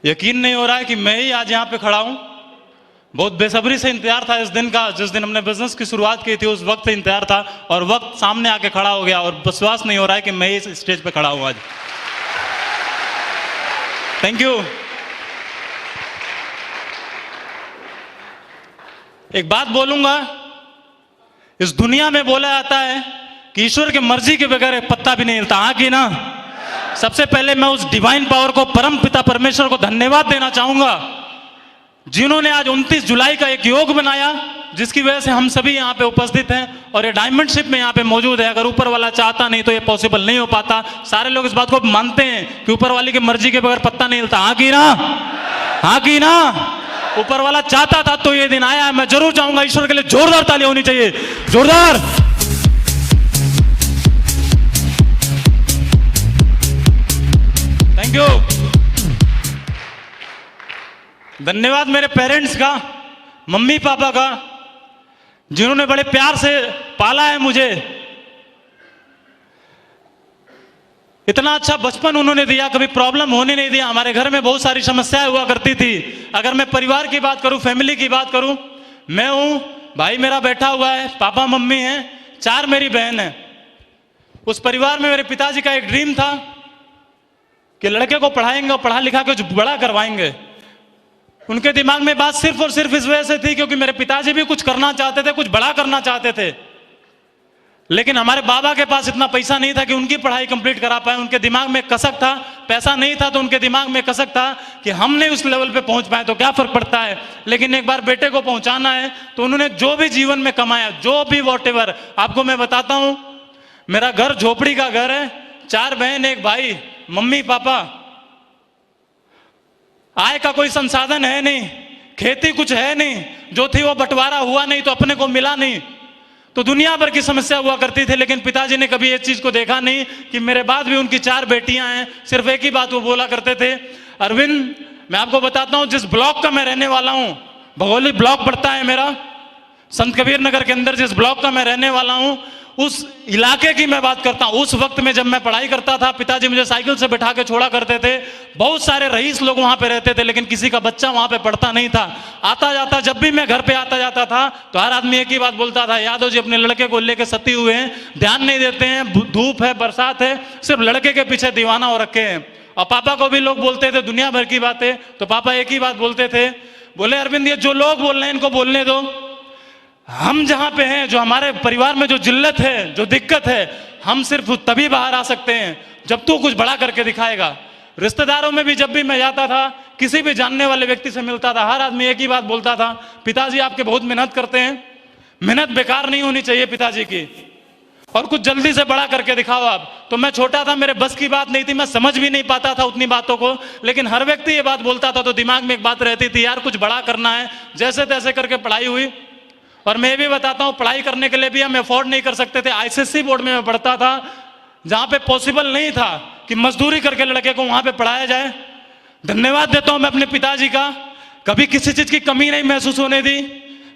यकीन नहीं हो रहा है कि मैं ही आज यहाँ पे खड़ा हूँ। बहुत बेसब्री से इंतजार था इस दिन का, जिस दिन हमने बिजनेस की शुरुआत की थी उस वक्त से इंतजार था, और वक्त सामने आके खड़ा हो गया और विश्वास नहीं हो रहा है कि मैं इस स्टेज पे खड़ा हूँ आज। Thank you. एक बात बोलूंगा, इस दुनिया में बोला जाता है कि ईश्वर की मर्जी के बगैर एक पत्ता भी नहीं हिलता, हाँ कि ना? सबसे पहले मैं उस डिवाइन पावर को, परम पिता परमेश्वर को धन्यवाद देना चाहूंगा, जिन्होंने आज 29 जुलाई का एक योग बनाया, जिसकी वजह से हम सभी यहाँ पे उपस्थित हैं और ये डायमंड शिप में यहाँ पे मौजूद है। अगर ऊपर वाला चाहता नहीं तो ये पॉसिबल नहीं हो पाता। सारे लोग इस बात को मानते हैं कि ऊपर वाले की मर्जी के बगैर पत्ता नहीं हिलता, हाँ कि ना? हाँ कि ना? ऊपर वाला चाहता था तो ये दिन आया। मैं जरूर चाहूंगा, ईश्वर के लिए जोरदार ताली होनी चाहिए, जोरदार। Thank you. धन्यवाद मेरे पेरेंट्स का, मम्मी पापा का, जिन्होंने बड़े प्यार से पाला है मुझे। इतना अच्छा बचपन उन्होंने दिया, कभी प्रॉब्लम होने नहीं दिया। हमारे घर में बहुत सारी समस्याएं हुआ करती थी। अगर मैं परिवार की बात करूं, फैमिली की बात करूं, मैं हूं, भाई मेरा बैठा हुआ है, पापा मम्मी हैं, 4 मेरी बहन है। उस परिवार में मेरे पिताजी का एक ड्रीम था कि लड़के को पढ़ाएंगे और पढ़ा लिखा के कुछ बड़ा करवाएंगे। उनके दिमाग में बात सिर्फ और सिर्फ इस वजह से थी क्योंकि मेरे पिताजी भी कुछ करना चाहते थे, कुछ बड़ा करना चाहते थे, लेकिन हमारे बाबा के पास इतना पैसा नहीं था कि उनकी पढ़ाई कंप्लीट करा पाए। उनके दिमाग में कसक था, पैसा नहीं था तो उनके दिमाग में कसक था कि हमने उस लेवल पे पहुंच पाए तो क्या फर्क पड़ता है, लेकिन एक बार बेटे को पहुंचाना है। तो उन्होंने जो भी जीवन में कमाया, जो भी वॉटेवर, आपको मैं बताता हूं, मेरा घर झोपड़ी का घर है, 4 बहन 1 भाई, मम्मी पापा, आय का कोई संसाधन है नहीं, खेती कुछ है नहीं, जो थी वो बंटवारा हुआ नहीं तो अपने को मिला नहीं, तो दुनिया भर की समस्या हुआ करती थी। लेकिन पिताजी ने कभी इस चीज को देखा नहीं कि मेरे बाद भी उनकी 4 बेटियां हैं। सिर्फ एक ही बात वो बोला करते थे, अरविंद मैं आपको बताता हूं, जिस ब्लॉक का मैं रहने वाला हूं, भौगोलिक ब्लॉक पड़ता है मेरा, संत कबीर नगर के अंदर जिस ब्लॉक का मैं रहने वाला हूं, उस इलाके की मैं बात करता हूं। उस वक्त में जब मैं पढ़ाई करता था, पिताजी मुझे साइकिल से बैठा के छोड़ा करते थे। बहुत सारे रईस लोग वहां पे रहते थे, लेकिन किसी का बच्चा वहां पे पढ़ता नहीं था। आता जाता, जब भी मैं घर पे आता जाता था तो हर आदमी एक ही बात बोलता था, यादव जी अपने लड़के को लेके सती हुए हैं, ध्यान नहीं देते हैं, धूप है, बरसात है, सिर्फ लड़के के पीछे दीवाना हो रखे हैं। और पापा को भी लोग बोलते थे दुनिया भर की बातें, तो पापा एक ही बात बोलते थे, बोले अरविंद ये जो लोग बोल रहे हैं इनको बोलने दो, हम जहां पे हैं, जो हमारे परिवार में जो जिल्लत है, जो दिक्कत है, हम सिर्फ तभी बाहर आ सकते हैं जब तू कुछ बड़ा करके दिखाएगा। रिश्तेदारों में भी जब भी मैं जाता था, किसी भी जानने वाले व्यक्ति से मिलता था, हर आदमी एक ही बात बोलता था, पिताजी आपके बहुत मेहनत करते हैं, मेहनत बेकार नहीं होनी चाहिए पिताजी की, और कुछ जल्दी से बड़ा करके दिखाओ आप। तो मैं छोटा था, मेरे बस की बात नहीं थी, मैं समझ भी नहीं पाता था उतनी बातों को, लेकिन हर व्यक्ति ये बात बोलता था तो दिमाग में एक बात रहती थी, यार कुछ बड़ा करना है। जैसे तैसे करके पढ़ाई हुई, और मैं भी बताता हूं, पढ़ाई करने के लिए भी हम अफोर्ड नहीं कर सकते थे। आईसीएसई बोर्ड में मैं पढ़ता था, जहां पे पॉसिबल नहीं था कि मजदूरी करके लड़के को वहां पे पढ़ाया जाए। धन्यवाद देता हूं मैं अपने पिताजी का, कभी किसी चीज की कमी नहीं महसूस होने दी।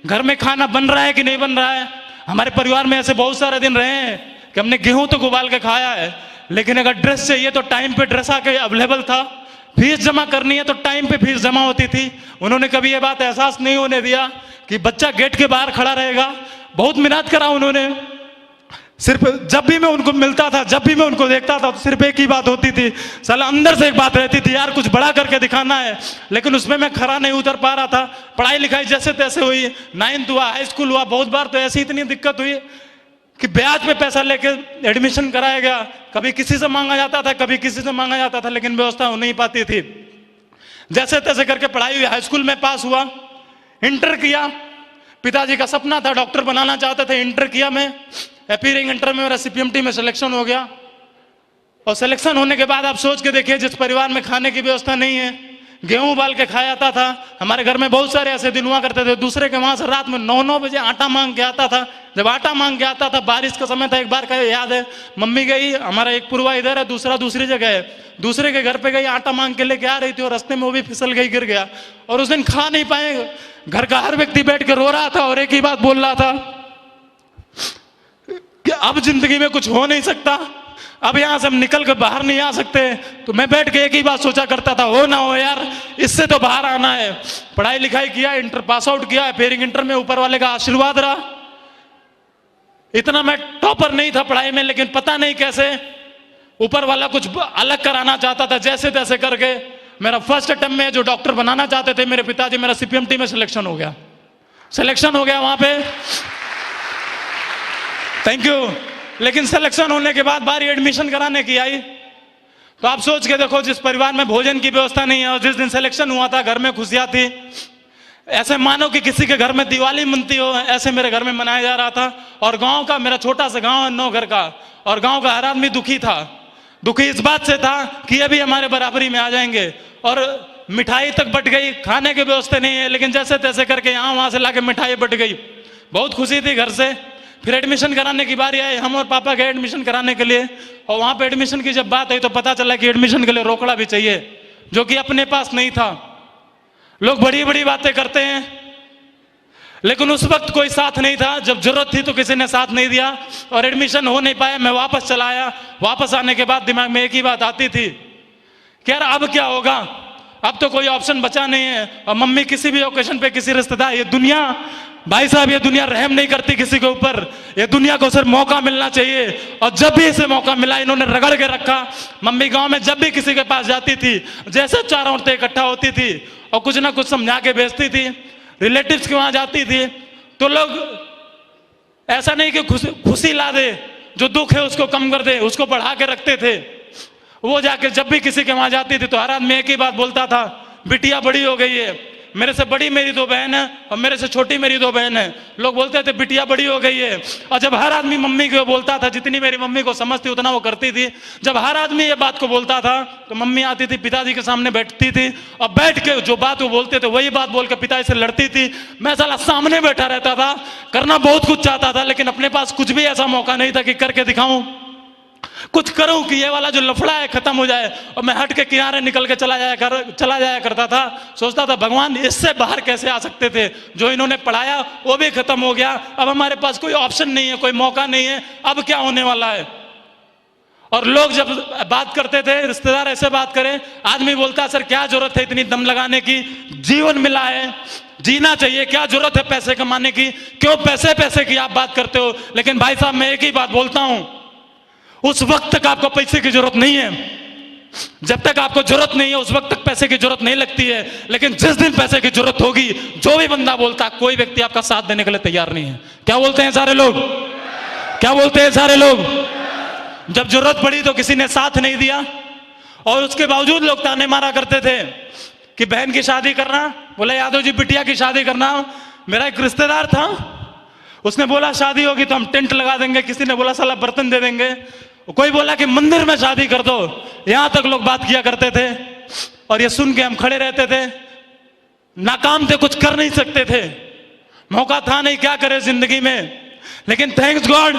घर में खाना बन रहा है कि नहीं बन रहा है, हमारे परिवार में ऐसे बहुत सारे दिन रहे हैं कि हमने गेहूं तो उबाल के खाया है, लेकिन अगर ड्रेस चाहिए तो टाइम पे ड्रेस आके अवेलेबल था, फीस जमा करनी है तो टाइम पे फीस जमा होती थी। उन्होंने कभी ये बात एहसास नहीं होने दिया कि बच्चा गेट के बाहर खड़ा रहेगा। बहुत मेहनत करा उन्होंने। सिर्फ जब भी मैं उनको मिलता था, जब भी मैं उनको देखता था, तो सिर्फ एक ही बात होती थी, साला अंदर से एक बात रहती थी, यार कुछ बड़ा करके दिखाना है, लेकिन उसमें मैं खरा नहीं उतर पा रहा था। पढ़ाई लिखाई जैसे तैसे हुई, 9th हुआ, हाई स्कूल हुआ, बहुत बार तो ऐसी इतनी दिक्कत हुई कि ब्याज पे पैसा लेके एडमिशन कराया गया। कभी किसी से मांगा जाता था, कभी किसी से मांगा जाता था, लेकिन व्यवस्था हो नहीं पाती थी। जैसे तैसे करके पढ़ाई हुई, हाई स्कूल में पास हुआ, इंटर किया। पिताजी का सपना था, डॉक्टर बनाना चाहते थे, इंटर किया मैं। अपीयरिंग इंटर में मेरा सीपीएमटी में सिलेक्शन हो गया, और सिलेक्शन होने के बाद आप सोच के देखिए, जिस परिवार में खाने की व्यवस्था नहीं है, गेहूं उबाल के खाया जाता था। हमारे घर में बहुत सारे ऐसे दिन हुआ करते थे, दूसरे के वहां से रात में 9-9 बजे आटा मांग के आता था। जब आटा मांग के आता था, बारिश का समय था, एक बार का याद है, मम्मी गई, हमारा एक पुरवा इधर है, दूसरा दूसरी जगह है, दूसरे के घर पे गई, आटा मांग के लेके आ रही थी, और रास्ते में वो भी फिसल गई, गिर गया, और उस दिन खा नहीं पाए। घर का हर व्यक्ति बैठ के रो रहा था और एक ही बात बोल रहा था कि अब जिंदगी में कुछ हो नहीं सकता, अब यहां से हम निकल कर बाहर नहीं आ सकते। तो मैं बैठ के एक ही बात सोचा करता था, हो ना हो यार, इससे तो बाहर आना है। पढ़ाई लिखाई किया, इंटर पास आउट किया, फिर इंटर में ऊपर वाले का आशीर्वाद रहा। इतना मैं टॉपर नहीं था पढ़ाई में, लेकिन पता नहीं कैसे ऊपर वाला कुछ अलग कराना चाहता था। जैसे तैसे करके मेरा फर्स्ट अटेम्प्ट में जो डॉक्टर बनाना चाहते थे मेरे पिताजी, मेरा सीपीएमटी में सिलेक्शन हो गया। सिलेक्शन हो गया वहां पे, थैंक यू। लेकिन सिलेक्शन होने के बाद बारी एडमिशन कराने की आई, तो आप सोच के देखो, जिस परिवार में भोजन की व्यवस्था नहीं है और जिस दिन सिलेक्शन हुआ था घर में खुशियां थी, ऐसे मानो कि किसी के घर में दिवाली मनती हो, ऐसे मेरे घर में मनाया जा रहा था। और गांव का, मेरा छोटा सा गांव है 9 घर का, और गांव का हर आदमी दुखी था। दुखी इस बात से था कि ये भी हमारे बराबरी में आ जाएंगे। और मिठाई तक बट गई, खाने की व्यवस्था नहीं है, लेकिन जैसे तैसे करके यहाँ वहां से लाके मिठाई बट गई। बहुत खुशी थी घर से। फिर एडमिशन कराने की बारी आई, हम और पापा गए एडमिशन कराने के लिए, और वहां पे एडमिशन की जब बात आई तो पता चला कि एडमिशन के लिए रोकड़ा भी चाहिए, जो कि अपने पास नहीं था। लोग बड़ी बड़ी बातें करते हैं, लेकिन उस वक्त कोई साथ नहीं था। जब जरूरत थी तो किसी ने साथ नहीं दिया, और एडमिशन हो नहीं पाया। मैं वापस चला आया। वापस आने के बाद दिमाग में एक ही बात आती थी कि यार अब क्या होगा, अब तो कोई ऑप्शन बचा नहीं है। और मम्मी किसी भी ओकेशन पे किसी रिश्तेदार, ये दुनिया भाई साहब, ये दुनिया रहम नहीं करती किसी के ऊपर। ये दुनिया को सिर्फ मौका मिलना चाहिए, और जब भी इसे मौका मिला इन्होंने रगड़ के रखा। मम्मी गांव में जब भी किसी के पास जाती थी, जैसे 4 औरतें इकट्ठा होती थी और कुछ ना कुछ समझा के भेजती थी। रिलेटिव्स के वहां जाती थी तो लोग ऐसा नहीं कि खुशी ला दे, जो दुख है उसको कम कर दे, उसको बढ़ा के रखते थे। वो जाके जब भी किसी के वहां जाती थी तो हर आदमी एक ही बात बोलता था, बिटिया बड़ी हो गई है। मेरे से बड़ी मेरी 2 बहन है और मेरे से छोटी मेरी 2 बहन है। लोग बोलते थे बिटिया बड़ी हो गई है। और जब हर आदमी मम्मी को बोलता था, जितनी मेरी मम्मी को समझती उतना वो करती थी। जब हर आदमी ये बात को बोलता था तो मम्मी आती थी, पिताजी के सामने बैठती थी, और बैठ के जो बात वो बोलते थे वही बात बोल के पिताजी से लड़ती थी। मैं साला सामने बैठा रहता था, करना बहुत कुछ चाहता था, लेकिन अपने पास कुछ भी ऐसा मौका नहीं था कि करके दिखाऊं, कुछ करूं कि ये वाला जो लफड़ा है खत्म हो जाए। और मैं हट के किनारे निकल के चला जाया करता था। सोचता था भगवान इससे बाहर कैसे आ सकते थे। जो इन्होंने पढ़ाया वो भी खत्म हो गया, अब हमारे पास कोई ऑप्शन नहीं है, कोई मौका नहीं है, अब क्या होने वाला है। और लोग जब बात करते थे, रिश्तेदार ऐसे बात करें, आदमी बोलता सर क्या जरूरत है इतनी दम लगाने की, जीवन मिला है, जीना चाहिए, क्या जरूरत है पैसे कमाने की, क्यों पैसे पैसे की आप बात करते हो। लेकिन भाई साहब मैं एक ही बात बोलता हूं, उस वक्त तक आपको पैसे की जरूरत नहीं है। जब तक आपको जरूरत नहीं है उस वक्त तक पैसे की जरूरत नहीं लगती है। लेकिन जिस दिन पैसे की जरूरत होगी, जो भी बंदा बोलता, कोई व्यक्ति आपका साथ देने के लिए तैयार नहीं है। क्या बोलते हैं सारे लोग? क्या बोलते हैं सारे लोग? जब जरूरत पड़ी तो किसी ने साथ नहीं दिया, और उसके बावजूद लोग ताने मारा करते थे कि बहन की शादी करना, बोला यादव जी बिटिया की शादी करना। मेरा एक रिश्तेदार था, उसने बोला शादी होगी तो हम टेंट लगा देंगे, किसी ने बोला साला बर्तन दे देंगे, कोई बोला कि मंदिर में शादी कर दो। यहां तक लोग बात किया करते थे, और ये सुन के हम खड़े रहते थे। नाकाम थे, कुछ कर नहीं सकते थे, मौका था नहीं, क्या करे जिंदगी में। लेकिन थैंक्स गॉड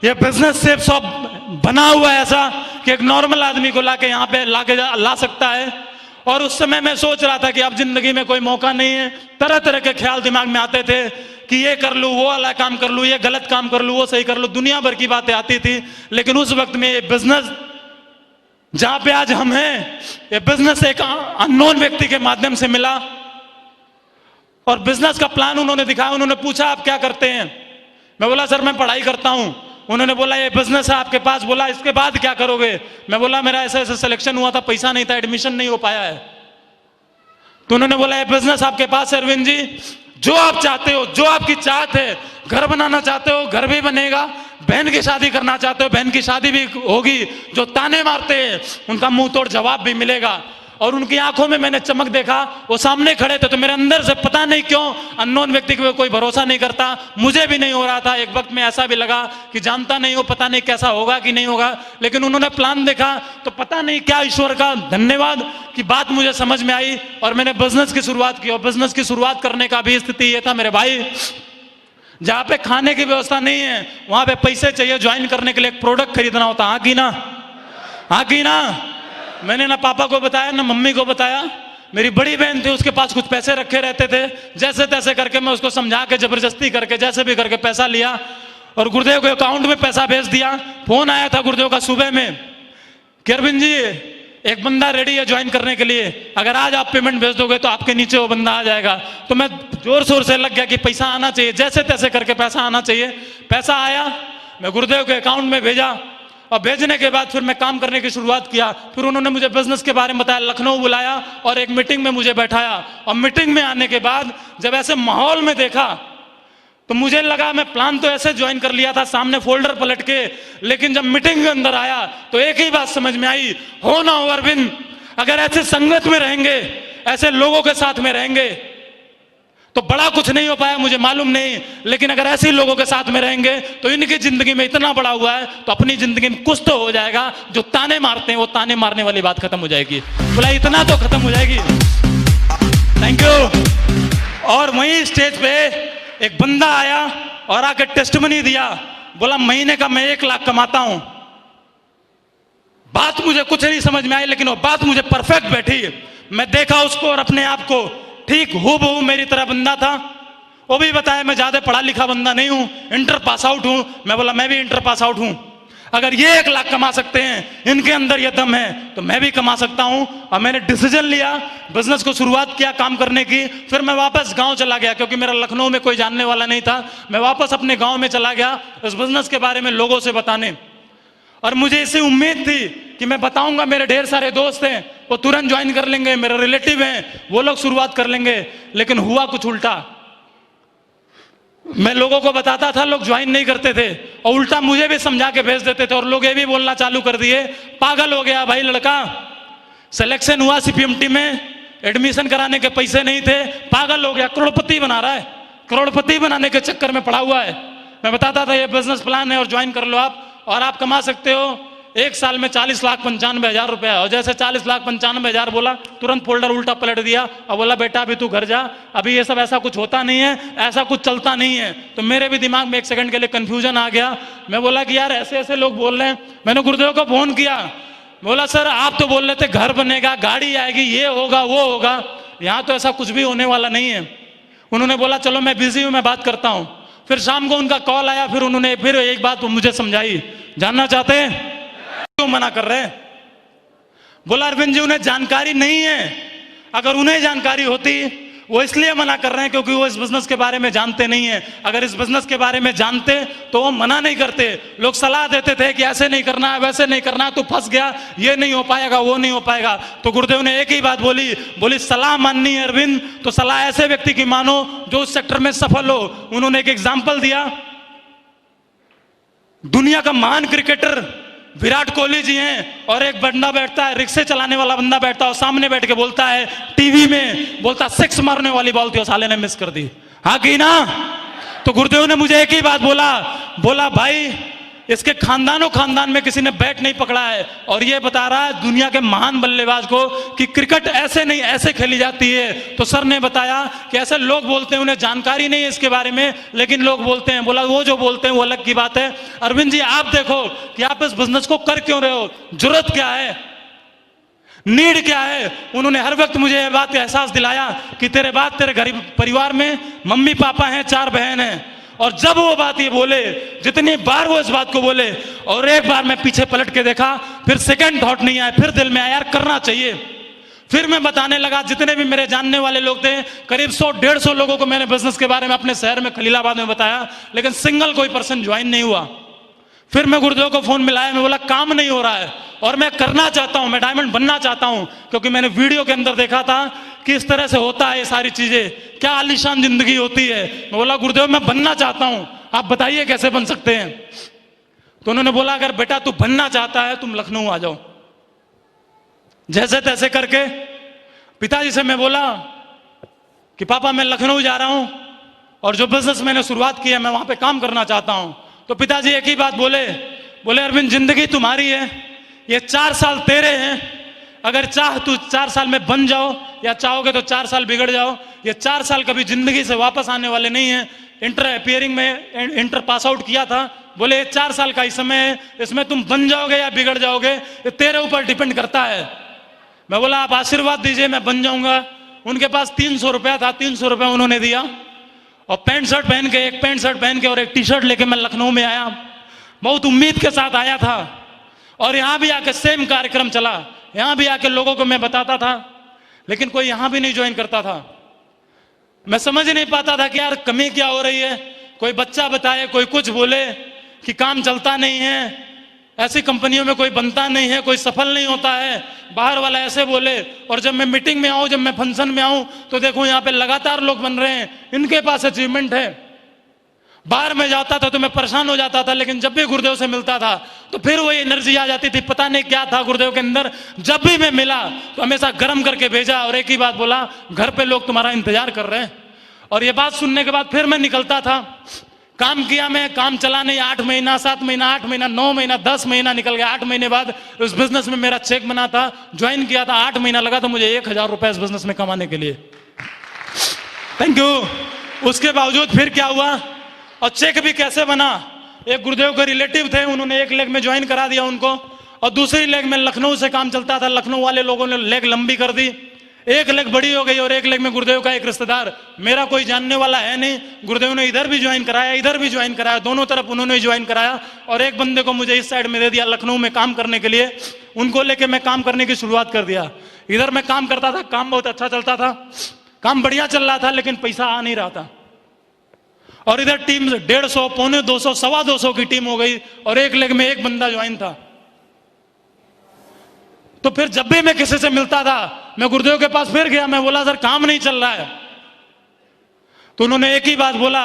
ये बिजनेस सेफ शॉप बना हुआ है ऐसा कि एक नॉर्मल आदमी को लाके यहाँ पे ला सकता है। और उस समय मैं सोच रहा था कि अब जिंदगी में कोई मौका नहीं है। तरह तरह के ख्याल दिमाग में आते थे कि ये कर लूं, वो वाला काम कर लूं, ये गलत काम कर लूं, वो सही कर लूं, दुनिया भर की बातें आती थी। लेकिन उस वक्त में ये बिजनेस जहां पे आज हम हैं, ये बिजनेस एक अननोन व्यक्ति के माध्यम से मिला, और बिजनेस का प्लान उन्होंने दिखाया। उन्होंने पूछा आप क्या करते हैं? मैं बोला सर मैं पढ़ाई करता हूं। उन्होंने बोला ये बिजनेस है आपके पास, बोला इसके बाद क्या करोगे? मैं बोला मेरा ऐसा ऐसा सिलेक्शन हुआ था, पैसा नहीं था, एडमिशन नहीं हो पाया है। तो उन्होंने बोला ये बिजनेस आपके पास है अरविंद जी, जो आप चाहते हो, जो आपकी चाहत है, घर बनाना चाहते हो घर भी बनेगा, बहन की शादी करना चाहते हो बहन की शादी भी होगी, जो ताने मारते हैं उनका मुंह तोड़ जवाब भी मिलेगा। और उनकी आंखों में मैंने चमक देखा, वो सामने खड़े थे, तो मेरे अंदर से पता नहीं क्यों अननोन व्यक्ति को कोई भरोसा नहीं करता, मुझे भी नहीं हो रहा था। एक वक्त में ऐसा भी लगा कि जानता नहीं हो, पता नहीं कैसा होगा कि नहीं होगा। लेकिन उन्होंने प्लान देखा तो पता नहीं क्या ईश्वर का धन्यवाद कि बात मुझे समझ में आई, और मैंने बिजनेस की शुरुआत की। और बिजनेस की शुरुआत करने का भी स्थिति ये था मेरे भाई, जहां पे खाने की व्यवस्था नहीं है वहां पे पैसे चाहिए ज्वाइन करने के लिए, एक प्रोडक्ट खरीदना होता। हाँ की ना? हाँ की ना? मैंने ना पापा को बताया ना मम्मी को बताया। मेरी बड़ी बहन थी, उसके पास कुछ पैसे रखे रहते थे, जैसे तैसे करके मैं उसको समझा के जबरदस्ती करके जैसे भी करके पैसा लिया। और गुरुदेव के अकाउंट में पैसा भेज दिया। फोन आया था गुरुदेव का सुबह में कि अरविंद जी एक बंदा रेडी है ज्वाइन करने के लिए, अगर आज आप पेमेंट भेज दोगे तो आपके नीचे वो बंदा आ जाएगा। तो मैं जोर शोर से लग गया कि पैसा आना चाहिए, जैसे तैसे करके पैसा आना चाहिए। पैसा आया, मैं गुरुदेव के अकाउंट में भेजा और भेजने के बाद फिर मैं काम करने की शुरुआत किया। फिर उन्होंने मुझे बिजनेस के बारे में बताया, लखनऊ बुलाया और एक मीटिंग में मुझे बैठाया। और मीटिंग में आने के बाद जब ऐसे माहौल में देखा तो मुझे लगा मैं प्लान तो ऐसे ज्वाइन कर लिया था सामने फोल्डर पलट के, लेकिन जब मीटिंग के अंदर आया तो एक ही बात समझ में आई, हो ना हो अरविंद, अगर ऐसे संगत में रहेंगे, ऐसे लोगों के साथ में रहेंगे तो बड़ा कुछ नहीं हो पाया मुझे मालूम नहीं, लेकिन अगर ऐसे लोगों के साथ में रहेंगे तो इनकी जिंदगी में इतना बड़ा हुआ है तो अपनी जिंदगी में कुछ तो हो जाएगा। जो ताने मारते हैं वो ताने मारने वाली बात खत्म हो जाएगी। बोला इतना तो खत्म हो जाएगी। Thank you. और वहीं स्टेज पे एक बंदा आया और आकर टेस्टमनी दिया, बोला महीने का मैं 1 लाख कमाता हूं। बात मुझे कुछ नहीं समझ में आई, लेकिन वो बात मुझे परफेक्ट बैठी। मैं देखा उसको और अपने आप को, ठीक हूबहू मेरी तरह बंदा था। वो भी बताया मैं ज्यादा पढ़ा लिखा बंदा नहीं हूं, इंटर पास आउट हूं। मैं बोला मैं भी इंटर पास आउट हूं। अगर ये 1 लाख कमा सकते हैं, इनके अंदर ये दम है, तो मैं भी कमा सकता हूं। और मैंने डिसीजन लिया, बिजनेस को शुरुआत किया काम करने की। फिर मैं वापस गांव चला गया क्योंकि मेरा लखनऊ में कोई जानने वाला नहीं था। मैं वापस अपने गांव में चला गया इस बिजनेस के बारे में लोगों से बताने। और मुझे इसे उम्मीद थी कि मैं बताऊंगा, मेरे ढेर सारे दोस्त हैं वो तुरंत ज्वाइन कर लेंगे, मेरे रिलेटिव हैं वो लोग शुरुआत कर लेंगे। लेकिन हुआ कुछ उल्टा। मैं लोगों को बताता था, लोग ज्वाइन नहीं करते थे और उल्टा मुझे भी समझा के भेज देते थे। और लोग ये भी बोलना चालू कर दिए, पागल हो गया भाई लड़का, सिलेक्शन हुआ सीपीएमटी में, एडमिशन कराने के पैसे नहीं थे, पागल हो गया, करोड़पति बना रहा है, करोड़पति बनाने के चक्कर में पड़ा हुआ है। मैं बताता था ये बिजनेस प्लान है और ज्वाइन कर लो आप, और आप कमा सकते हो 1 साल में 40,95,000 रुपया। और जैसे 40,95,000 बोला, तुरंत फोल्डर उल्टा पलट दिया और बोला बेटा अभी तू घर जा, अभी ये सब ऐसा कुछ होता नहीं है, ऐसा कुछ चलता नहीं है। तो मेरे भी दिमाग में 1 सेकंड के लिए कंफ्यूजन आ गया। मैं बोला कि यार ऐसे ऐसे लोग बोल रहे हैं। मैंने गुरुदेव को फोन किया, बोला सर आप तो बोल रहे थे घर बनेगा, गाड़ी आएगी, ये होगा वो होगा, यहाँ तो ऐसा कुछ भी होने वाला नहीं है। उन्होंने बोला चलो मैं बिजी हूँ, मैं बात करता हूँ। फिर शाम को उनका कॉल आया, फिर उन्होंने फिर एक बात मुझे समझाई। जानना चाहते हैं क्यों मना कर रहे हैं? बोला अरविंद जी उन्हें जानकारी नहीं है। अगर उन्हें जानकारी होती, वो इसलिए मना कर रहे हैं क्योंकि वो इस बिजनेस के बारे में जानते नहीं है। अगर इस बिजनेस के बारे में जानते तो वो मना नहीं करते। लोग सलाह देते थे कि ऐसे नहीं करना है, वैसे नहीं करना है, तो फंस गया, ये नहीं हो पाएगा, वो नहीं हो पाएगा। तो गुरुदेव ने एक ही बात बोली सलाह माननी है अरविंद तो सलाह ऐसे व्यक्ति की मानो जो उस सेक्टर में सफल हो। उन्होंने एक एग्जाम्पल दिया, दुनिया का महान क्रिकेटर विराट कोहली जी हैं और एक बंदा बैठता है, रिक्शे चलाने वाला बंदा बैठता है और सामने बैठ के बोलता है टीवी में, बोलता 6 मारने वाली बॉल थी और साले ने मिस कर दी। हाँ की ना? तो गुरुदेव ने मुझे एक ही बात बोला भाई इसके खानदान में किसी ने बैट नहीं पकड़ा है और ये बता रहा है दुनिया के महान बल्लेबाज को कि क्रिकेट ऐसे नहीं ऐसे खेली जाती है। तो सर ने बताया कि ऐसे लोग बोलते हैं, उन्हें जानकारी नहीं है इसके बारे में, लेकिन लोग बोलते हैं। बोला वो जो बोलते हैं वो अलग की बात है। अरविंद जी आप देखो कि आप इस बिजनेस को कर क्यों रहे हो, जरूरत क्या है, नीड क्या है। उन्होंने हर वक्त मुझे यह बात का एहसास दिलाया कि तेरे बाद तेरे गरीब परिवार में मम्मी पापा हैं, 4 बहन हैं। और जब वो बात ये बोले, जितनी बार वो इस बात को बोले, और एक बार मैं पीछे पलट के देखा, फिर सेकंड थॉट नहीं आया, फिर दिल में आया यार करना चाहिए। फिर मैं बताने लगा, जितने भी मेरे जानने वाले लोग थे, करीब 100-150 लोगों को मैंने बिजनेस के बारे में अपने शहर में खलीलाबाद में बताया, लेकिन सिंगल कोई पर्सन ज्वाइन नहीं हुआ। फिर मैं गुरुदेव को फोन मिलाया, मैं बोला काम नहीं हो रहा है और मैं करना चाहता हूं, मैं डायमंड बनना चाहता हूं, क्योंकि मैंने वीडियो के अंदर देखा था कि इस तरह से होता है ये सारी चीजें, क्या आलीशान जिंदगी होती है। मैं बोला गुरुदेव मैं बनना चाहता हूं, आप बताइए कैसे बन सकते हैं। तो उन्होंने बोला अगर बेटा तू बनना चाहता है तुम लखनऊ आ जाओ। जैसे तैसे करके पिताजी से मैं बोला कि पापा मैं लखनऊ जा रहा हूं और जो बिजनेस मैंने शुरुआत की है मैं वहां पे काम करना चाहता हूं। तो पिताजी एक ही बात बोले अरविंद जिंदगी तुम्हारी है, ये 4 साल तेरे हैं, अगर चाह तू 4 साल में बन जाओ या चाहोगे तो 4 साल बिगड़ जाओ, ये 4 साल कभी जिंदगी से वापस आने वाले नहीं है। इंटर अपियरिंग में इंटर पास आउट किया था, बोले ये 4 साल का ही समय है, इसमें तुम बन जाओगे या बिगड़ जाओगे ये तेरे ऊपर डिपेंड करता है। मैं बोला आप आशीर्वाद दीजिए मैं बन जाऊंगा। उनके पास 300 रुपया था, 300 रुपया उन्होंने दिया और पैंट शर्ट पहन के, एक पैंट शर्ट पहन के और एक टी शर्ट लेके मैं लखनऊ में आया। बहुत उम्मीद के साथ आया था और यहाँ भी आके सेम कार्यक्रम चला। यहाँ भी आके लोगों को मैं बताता था, लेकिन कोई यहाँ भी नहीं ज्वाइन करता था। मैं समझ नहीं पाता था कि यार कमी क्या हो रही है। कोई बच्चा बताए, कोई कुछ बोले कि काम चलता नहीं है, ऐसी कंपनियों में कोई बनता नहीं है, कोई सफल नहीं होता है, बाहर वाला ऐसे बोले। और जब मैं मीटिंग में आऊं, जब मैं फंक्शन में आऊं, तो देखो यहाँ पे लगातार लोग बन रहे हैं, इनके पास अचीवमेंट है। बाहर में जाता था तो मैं परेशान हो जाता था, लेकिन जब भी गुरुदेव से मिलता था तो फिर वही एनर्जी आ जाती थी। पता नहीं क्या था गुरुदेव के अंदर, जब भी मैं मिला तो हमेशा गर्म करके भेजा और एक ही बात बोला, घर पे लोग तुम्हारा इंतजार कर रहे हैं। और ये बात सुनने के बाद फिर मैं निकलता था। काम किया, मैं काम चला नहीं। 8 महीना, 7 महीना, 8 महीना, 9 महीना, 10 महीना निकल गया। 8 महीने बाद उस बिजनेस में मेरा चेक बना था, ज्वाइन किया था। 8 महीना लगा था मुझे 1000 रुपए इस बिजनेस में कमाने के लिए। Thank you. उसके बावजूद फिर क्या हुआ और चेक भी कैसे बना। एक गुरुदेव के रिलेटिव थे, उन्होंने एक लेग में ज्वाइन करा दिया उनको, और दूसरी लेग में लखनऊ से काम चलता था। लखनऊ वाले लोगों ने लेग लंबी कर दी, एक लेग बड़ी हो गई और एक लेग में गुरुदेव का एक रिश्तेदार, मेरा कोई जानने वाला है नहीं, गुरुदेव ने इधर भी ज्वाइन कराया, इधर भी ज्वाइन कराया, दोनों तरफ उन्होंने ज्वाइन कराया। और एक बंदे को मुझे इस साइड में दे दिया लखनऊ में काम करने के लिए। उनको लेके मैं काम करने की शुरुआत कर दिया। इधर मैं काम करता था, काम बहुत अच्छा चलता था, काम बढ़िया चल रहा था, लेकिन पैसा आ नहीं रहा था। और इधर टीम 150, पौने 200, 225 की टीम हो गई और एक लेग में एक बंदा ज्वाइन था। तो फिर जब भी मैं किसी से मिलता था, मैं गुरुदेव के पास फिर गया, मैं बोला सर काम नहीं चल रहा है। तो उन्होंने एक ही बात बोला,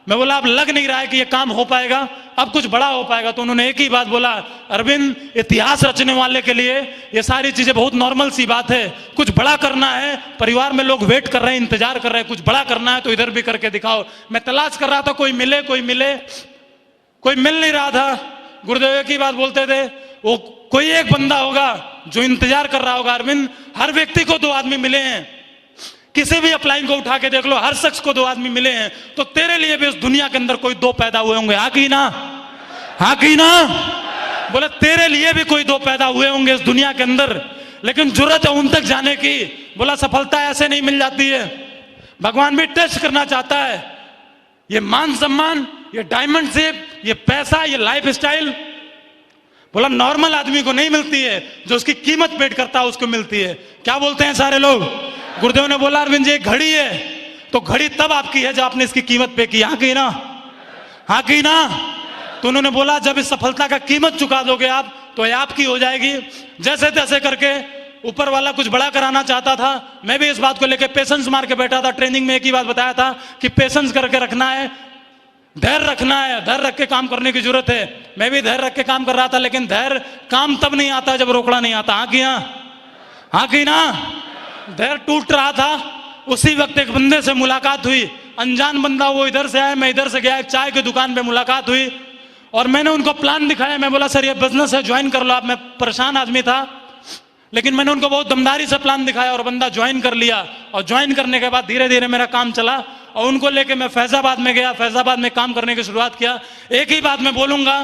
मैं बोला अब लग नहीं रहा है कि ये काम हो पाएगा, अब कुछ बड़ा हो पाएगा। तो उन्होंने एक ही बात बोला, अरविंद इतिहास रचने वाले के लिए ये सारी चीजें बहुत नॉर्मल सी बात है, कुछ बड़ा करना है, परिवार में लोग वेट कर रहे हैं, इंतजार कर रहे हैं, कुछ बड़ा करना है तो इधर भी करके दिखाओ। मैं तलाश कर रहा था, कोई मिले, कोई मिल नहीं रहा था। गुरुदेव एक ही बात बोलते थे, वो कोई एक बंदा होगा जो इंतजार कर रहा होगा। अरविंद हर व्यक्ति को 2 आदमी मिले हैं, किसी भी अपलाइन को उठा के देख लो, हर शख्स को 2 आदमी मिले हैं, तो तेरे लिए भी इस दुनिया के अंदर कोई 2 पैदा हुए होंगे। हाँ की ना, हाँ की ना। बोले तेरे लिए भी कोई 2 पैदा हुए होंगे इस दुनिया के अंदर, लेकिन जरूरत है उन तक जाने की। बोला सफलता ऐसे नहीं मिल जाती है, भगवान भी टेस्ट करना चाहता है। ये मान सम्मान, ये डायमंड शेप, ये पैसा, ये लाइफ स्टाइल, बोला नॉर्मल आदमी को नहीं मिलती है, जो उसकी कीमत पेड करता है उसको मिलती है। क्या बोलते हैं सारे लोग। गुरुदेव ने बोला अरविंद जी घड़ी है, तो घड़ी तब आपकी है जब आपने इसकी कीमत पे की। हाँ की ना, हाँ की ना। तो उन्होंने बोला जब इस सफलता का कीमत चुका दोगे आप, तो ये आपकी हो जाएगी। जैसे तैसे करके ऊपर वाला कुछ बड़ा कराना चाहता था। मैं भी इस बात को लेकर पेशेंस मार के बैठा था। ट्रेनिंग में एक ही बात बताया था कि पेशेंस करके रखना है, धैर्य रखना है, धैर्य रख के काम करने की जरूरत है। मैं भी धैर्य रख के काम कर रहा था, लेकिन धैर्य काम तब नहीं आता जब रोकड़ा नहीं आता। हाँ की ना, हाँ की ना। धैर्य टूट रहा था, उसी वक्त एक बंदे से मुलाकात हुई, अनजान बंदा, वो इधर से आया, मैं इधर से गया। एक चाय की दुकान पे मुलाकात हुई और मैंने उनको प्लान दिखाया। मैं बोला सर ये बिजनेस है, ज्वाइन कर लो आप। मैं परेशान आदमी था, लेकिन मैंने उनको बहुत दमदारी से प्लान दिखाया और बंदा ज्वाइन कर लिया। और ज्वाइन करने के बाद धीरे धीरे मेरा काम चला और उनको लेके मैं फैजाबाद में गया, फैजाबाद में काम करने की शुरुआत किया। एक ही बात मैं बोलूंगा,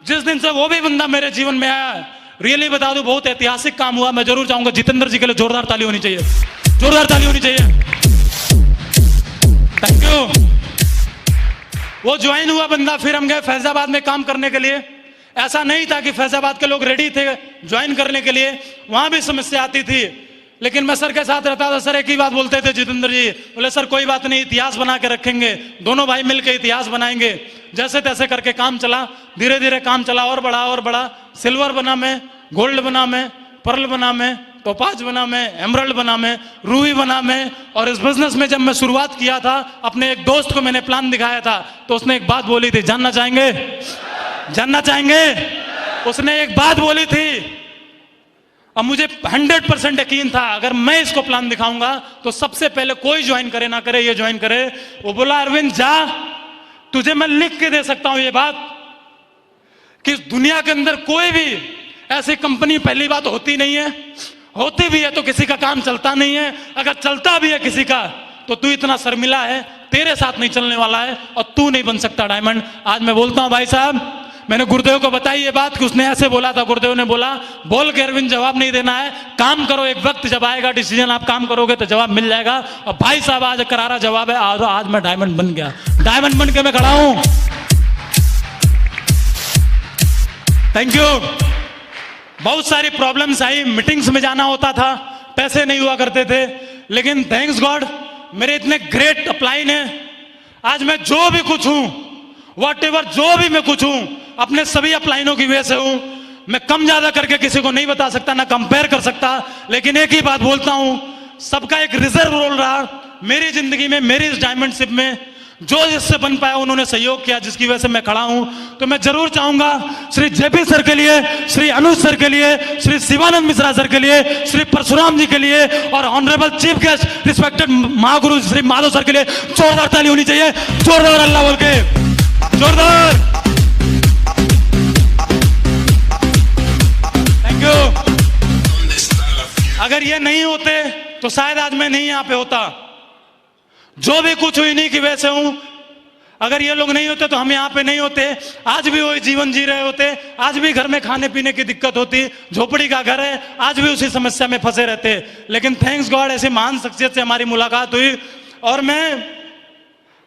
जिस दिन से वो भी बंदा मेरे जीवन में आया, रियली बता दूं बहुत ऐतिहासिक काम हुआ। मैं जरूर चाहूंगा जितेंद्र जी के लिए जोरदार ताली होनी चाहिए, जोरदार ताली होनी चाहिए। Thank you. वो ज्वाइन हुआ बंदा, फिर हम गए फैजाबाद में काम करने के लिए। ऐसा नहीं था कि फैजाबाद के लोग रेडी थे ज्वाइन करने के लिए, वहां भी समस्या आती थी, लेकिन मैं सर के साथ रहता था। सर एक ही बात बोलते थे जितेंद्र जी, बोले सर कोई बात नहीं, इतिहास बना के रखेंगे, दोनों भाई मिलकर इतिहास बनाएंगे। जैसे तैसे करके काम चला, धीरे धीरे काम चला और बढ़ा और बढ़ा। सिल्वर बना मैं, गोल्ड बना मैं, पर्ल बना मैं, टोपाज बना मैं, एमरल्ड बना मैं, रूबी बना मैं। और इस बिजनेस में जब मैं शुरुआत किया था, अपने एक दोस्त को मैंने प्लान दिखाया था, तो उसने एक बात बोली थी, जानना चाहेंगे, जानना चाहेंगे। उसने एक बात बोली थी और मुझे 100% यकीन था, अगर मैं इसको प्लान दिखाऊंगा तो सबसे पहले कोई ज्वाइन करे ना करे, ये ज्वाइन करे। वो बोला अरविंद जा, तुझे मैं लिख के दे सकता हूं ये बात कि दुनिया के अंदर कोई भी ऐसी कंपनी पहली बात होती नहीं है, होती भी है तो किसी का काम चलता नहीं है, अगर चलता भी है किसी का तो तू इतना शर्मिला है, तेरे साथ नहीं चलने वाला है और तू नहीं बन सकता डायमंड। आज मैं बोलता हूं भाई साहब, मैंने गुरुदेव को बताई ये बात कि उसने ऐसे बोला था। गुरुदेव ने बोला बोल के अरविंद जवाब नहीं देना है, काम करो, एक वक्त जब आएगा डिसीजन आप काम करोगे तो जवाब मिल जाएगा। और भाई साहब आज करारा जवाब है, आज मैं डायमंड बन गया, डायमंड बन के मैं खड़ा हूं। Thank you. बहुत सारी प्रॉब्लम्स आई, मीटिंग्स में जाना होता था, पैसे नहीं हुआ करते थे, लेकिन थैंक्स गॉड मेरे इतने ग्रेट अपलाइन है, आज मैं जो भी कुछ हूं, वॉट एवर जो भी मैं कुछ हूं, अपने सभी अपलाइनों की वजह से हूं। मैं कम ज्यादा करके किसी को नहीं बता सकता, ना कंपेयर कर सकता, लेकिन एक ही बात बोलता हूं, सबका एक रिजर्व रोल रहा मेरी जिंदगी में, मेरी इस डायमंडशिप में। जो जिससे बन पाया उन्होंने सहयोग किया, जिसकी वजह से मैं खड़ा हूं। तो मैं जरूर चाहूंगा श्री जेपी सर के लिए, श्री अनुज सर के लिए, श्री शिवानंद मिश्रा सर के लिए, श्री परशुराम जी के लिए और honourable chief guest respected Mahaguru Shri Madhav sir के लिए जोरदार ताली होनी चाहिए। जोरदार अल्लाह बोल के, जोरदार। Thank you. अगर ये नहीं होते तो शायद आज मैं नहीं यहां पे होता। जो भी कुछ हुई इन्हीं की वजह से हूं। अगर ये लोग नहीं होते तो हम यहां पे नहीं होते, आज भी वही जीवन जी रहे होते, आज भी घर में खाने पीने की दिक्कत होती, झोपड़ी का घर है, आज भी उसी समस्या में फंसे रहते। लेकिन थैंक्स गॉड ऐसे महान शख्सियत से हमारी मुलाकात हुई और मैं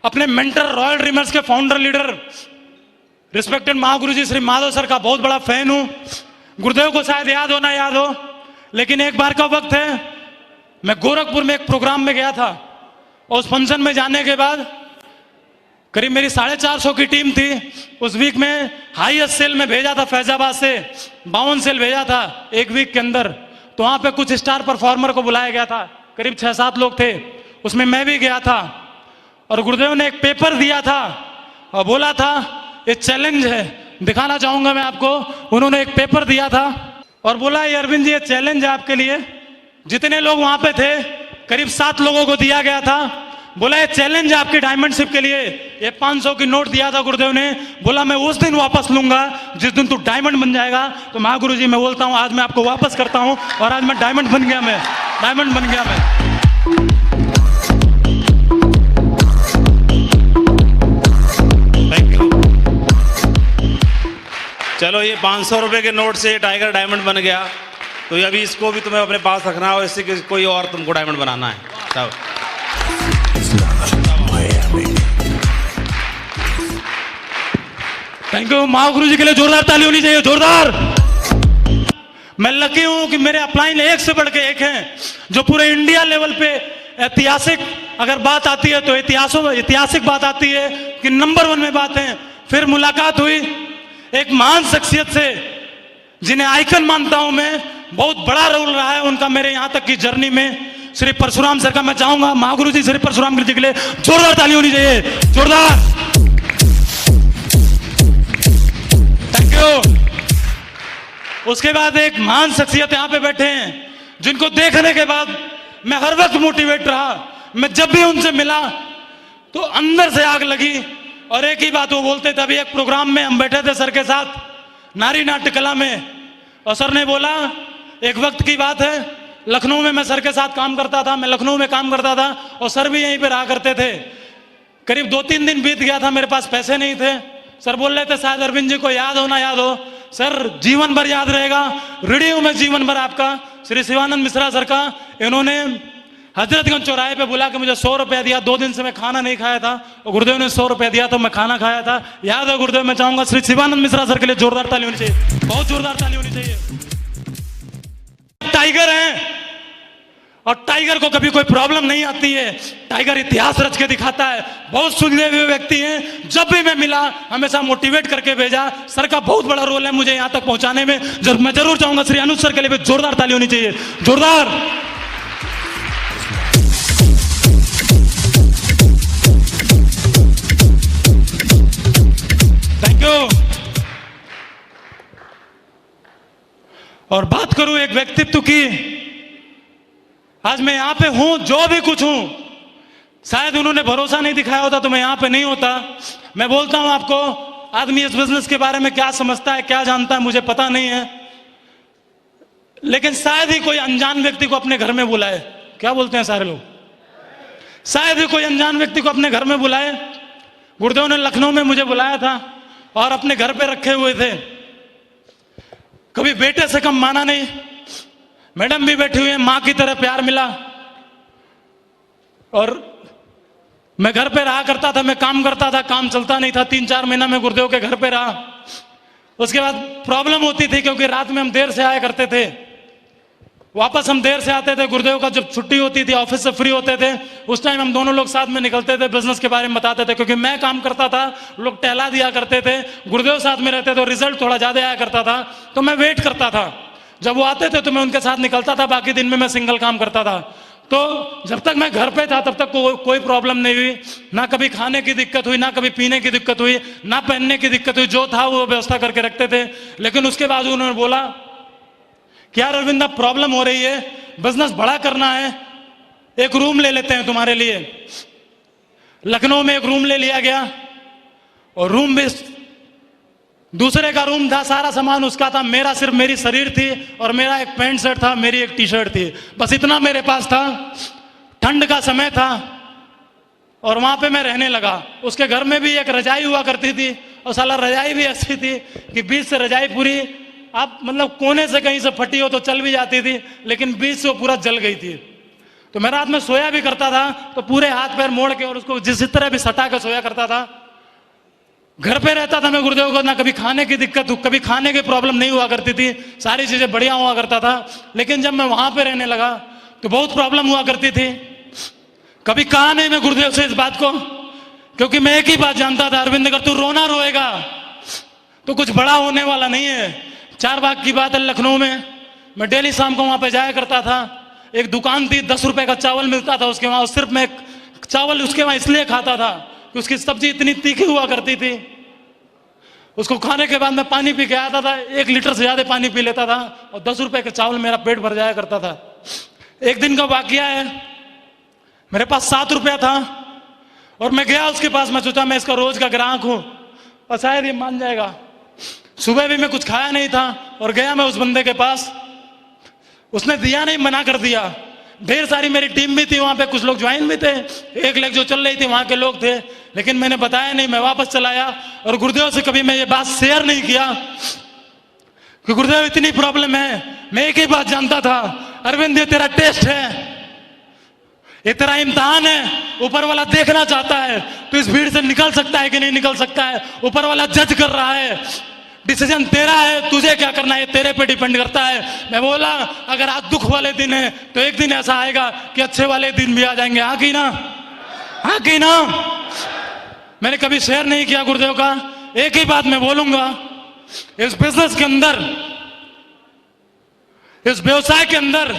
अपने मेंटर रॉयल ड्रीमर्स के फाउंडर लीडर रिस्पेक्टेड महागुरु जी श्री माधव सर का बहुत बड़ा फैन हूं। गुरुदेव को शायद याद हो ना याद हो, लेकिन एक बार का वक्त है, मैं गोरखपुर में एक प्रोग्राम में गया था और उस फंक्शन में जाने के बाद करीब मेरी 450 की टीम थी। उस वीक में हाईएस्ट सेल में भेजा था, फैजाबाद से 52 सेल भेजा था एक वीक के अंदर। तो वहां पे कुछ स्टार परफॉर्मर को बुलाया गया था, करीब 6-7 लोग थे, उसमें मैं भी गया था। और गुरुदेव ने एक पेपर दिया था और बोला था ये चैलेंज है, दिखाना चाहूंगा मैं आपको। उन्होंने एक पेपर दिया था और बोला ये अरविंद जी ये चैलेंज है आपके लिए। जितने लोग वहां पे थे करीब 7 लोगों को दिया गया था। बोला ये चैलेंज है आपकी डायमंडशिप के लिए। ये 500 की नोट दिया था गुरुदेव ने, बोला मैं उस दिन वापस लूंगा जिस दिन तू डायमंड बन जाएगा। तो महागुरु जी मैं बोलता हूं आज मैं आपको वापस करता हूं और आज मैं डायमंड बन गया, मैं डायमंड बन गया मैं। चलो ये 500 रुपए के नोट से टाइगर डायमंड बन गया, तो अभी इसको भी तुम्हें अपने पास रखना है और इससे कोई और तुमको डायमंड बनाना है। सब थैंक यू। महागुरु जी के लिए जोरदार ताली होनी चाहिए, जोरदार। मैं लकी हूं कि मेरे अपलाइन एक से बढ़ के एक हैं, जो पूरे इंडिया लेवल पे ऐतिहासिक अगर बात आती है तो ऐतिहासिक बात आती है कि नंबर 1 में बात है। फिर मुलाकात हुई एक महान शख्सियत से जिन्हें आइकन मानता हूं मैं, बहुत बड़ा रोल रहा है उनका मेरे यहां तक की जर्नी में, श्री परशुराम सर का। मैं चाहूंगा महागुरु जी श्री परशुराम जी के लिए जोरदार ताली होनी चाहिए, जोरदार। Thank you. उसके बाद एक महान शख्सियत यहां पे बैठे हैं जिनको देखने के बाद मैं हर वक्त मोटिवेट रहा। मैं जब भी उनसे मिला तो अंदर से आग लगी और एक ही बात वो बोलते थे। अभी एक प्रोग्राम में हम बैठे थे सर के साथ नारी नाट्य कला में, और सर ने बोला एक वक्त की बात है, लखनऊ में मैं सर के साथ काम करता था, मैं लखनऊ में काम करता था और सर भी यहीं पे रहा करते थे। करीब 2-3 दिन बीत गया था, मेरे पास पैसे नहीं थे। सर बोल रहे थे शायद अरविंद जी को याद हो ना याद हो। सर जीवन भर याद रहेगा, ऋणी हूं मैं जीवन भर आपका, श्री शिवानंद मिश्रा सर का। इन्होंने हजरतगंज चौराहे पे बुला के मुझे 100 रुपया दिया। 2 दिन से मैं खाना नहीं खाया था और गुरुदेव ने 100 रुपया दिया तो मैं खाना खाया था। याद है गुरुदेव। मैं चाहूंगा श्री शिवानंद मिश्रा सर के लिए जोरदार ताली होनी चाहिए, बहुत जोरदार ताली होनी चाहिए। टाइगर हैं और टाइगर को कभी कोई प्रॉब्लम नहीं आती है, टाइगर इतिहास रच के दिखाता है। बहुत सुलझे हुए व्यक्ति हैं, जब भी मैं मिला हमेशा मोटिवेट करके भेजा। सर का बहुत बड़ा रोल है मुझे यहां तक पहुंचाने में। मैं जरूर चाहूंगा श्री अनुज सर के लिए जोरदार ताली होनी चाहिए, जोरदार। और बात करूं एक व्यक्तित्व की, आज मैं यहां पे हूं, जो भी कुछ हूं, शायद उन्होंने भरोसा नहीं दिखाया होता तो मैं यहां पे नहीं होता। मैं बोलता हूं आपको, आदमी इस बिजनेस के बारे में क्या समझता है, क्या जानता है, मुझे पता नहीं है, लेकिन शायद ही कोई अनजान व्यक्ति को अपने घर में बुलाए। क्या बोलते हैं सारे लोग? शायद ही कोई अनजान व्यक्ति को अपने घर में बुलाए। गुरुदेव ने लखनऊ में मुझे बुलाया था और अपने घर पे रखे हुए थे। कभी बेटे से कम माना नहीं। मैडम भी बैठी हुई है, मां की तरह प्यार मिला। और मैं घर पे रहा करता था, मैं काम करता था, काम चलता नहीं था। 3-4 महीना मैं गुरुदेव के घर पे रहा। उसके बाद प्रॉब्लम होती थी क्योंकि रात में हम देर से आया करते थे, वापस हम देर से आते थे। गुरुदेव का जब छुट्टी होती थी, ऑफिस से फ्री होते थे, उस टाइम हम दोनों लोग साथ में निकलते थे, बिजनेस के बारे में बताते थे। क्योंकि मैं काम करता था, लोग टहला दिया करते थे, गुरुदेव साथ में रहते थे, रिजल्ट थोड़ा ज्यादा आया करता था, तो मैं वेट करता था। जब वो आते थे तो मैं उनके साथ निकलता था, बाकी दिन में मैं सिंगल काम करता था। तो जब तक मैं घर पे था तब तक कोई प्रॉब्लम नहीं हुई, ना कभी खाने की दिक्कत हुई, ना कभी पीने की दिक्कत हुई, ना पहनने की दिक्कत हुई। जो था वो व्यवस्था करके रखते थे। लेकिन उसके बाद उन्होंने बोला कि यार अरविंद, प्रॉब्लम हो रही है, बिजनेस बड़ा करना है, एक रूम ले लेते हैं तुम्हारे लिए। लखनऊ में एक रूम ले लिया गया, और रूम भी दूसरे का रूम था, सारा सामान उसका था, मेरा सिर्फ मेरी शरीर थी और मेरा एक पैंट शर्ट था, मेरी एक टी शर्ट थी, बस इतना मेरे पास था। ठंड का समय था और वहां पे मैं रहने लगा। उसके घर में भी एक रजाई हुआ करती थी, और साला रजाई भी ऐसी थी कि बीच से रजाई पूरी, आप मतलब कोने से कहीं से फटी हो तो चल भी जाती थी, लेकिन बीच से वो पूरा जल गई थी। तो मैं रात में सोया भी करता था तो पूरे हाथ पैर मोड़ के और उसको जिस तरह भी सटा के सोया करता था। घर पे रहता था मैं गुरुदेव को, ना कभी खाने की दिक्कत, कभी खाने की प्रॉब्लम नहीं हुआ करती थी, सारी चीजें बढ़िया हुआ करता था। लेकिन जब मैं वहां पे रहने लगा तो बहुत प्रॉब्लम हुआ करती थी। कभी कहा नहीं मैं गुरुदेव से इस बात को, क्योंकि मैं एक ही बात जानता था, अरविंद अगर तू रोना रोएगा तो कुछ बड़ा होने वाला नहीं है। 4 बाग की बात है, लखनऊ में मैं डेली शाम को वहां पे जाया करता था। एक दुकान थी, 10 रुपए का चावल मिलता था उसके वहां, सिर्फ मैं चावल उसके वहां इसलिए खाता था कि उसकी सब्जी इतनी तीखी हुआ करती थी। उसको खाने के बाद मैं पानी पी के आता था, 1 लीटर से ज्यादा पानी पी लेता था, और 10 रुपए के चावल मेरा पेट भर जाया करता था। एक दिन का वाकया है, मेरे पास 7 रुपया था और मैं गया उसके पास। मैं सोचा मैं इसका रोज का ग्राहक हूं और शायद ये मान जाएगा। सुबह भी मैं कुछ खाया नहीं था और गया मैं उस बंदे के पास, उसने दिया नहीं, मना कर दिया। ढेर सारी मेरी टीम भी थी वहां पे, कुछ लोग ज्वाइन भी थे, 1 लेग जो चल रही थी वहां के लोग थे, लेकिन मैंने बताया नहीं, मैं वापस चला आया। और गुरुदेव से कभी मैं ये बात शेयर नहीं किया कि गुरुदेव इतनी प्रॉब्लम है। मैं एक ही बात जानता था, अरविंद ये तेरा टेस्ट है, ये तेरा इम्तिहान है, ऊपर वाला देखना चाहता है तो इस भीड़ से निकल सकता है कि नहीं निकल सकता है, ऊपर वाला जज कर रहा है, डिसीजन तेरा है, तुझे क्या करना है तेरे पे डिपेंड करता है। मैं बोला अगर आज दुख वाले दिन है तो एक दिन ऐसा आएगा कि अच्छे वाले दिन भी आ जाएंगे। हाँ कि ना, हाँ कि ना। मैंने कभी शेयर नहीं किया गुरुदेव का। एक ही बात मैं बोलूंगा, इस बिजनेस के अंदर, इस व्यवसाय के अंदर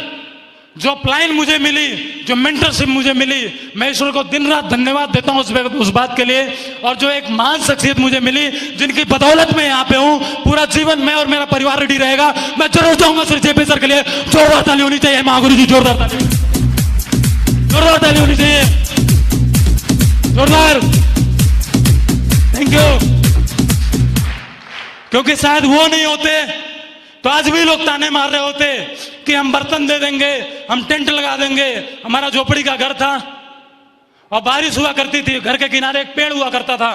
जो अपलाइन मुझे मिली, जो मेंटरशिप मुझे मिली, मैं ईश्वर को दिन रात धन्यवाद देता हूं उस बात के लिए। और जो एक महान शख्सियत मुझे मिली, जिनकी बदौलत मैं यहाँ पे हूँ, पूरा जीवन मैं और मेरा परिवार रेडी रहेगा। मैं जरूर चाहूंगा सर जेपी सर के लिए जोरदार ताली होनी चाहिए। महागुरु जी जोरदार ताली, जोरदार ताली होनी चाहिए, जोरदार। Thank you. क्योंकि शायद वो नहीं होते तो आज भी लोग ताने मार रहे होते कि हम बर्तन दे देंगे, हम टेंट लगा देंगे। हमारा झोपड़ी का घर था और बारिश हुआ करती थी, घर के किनारे एक पेड़ हुआ करता था,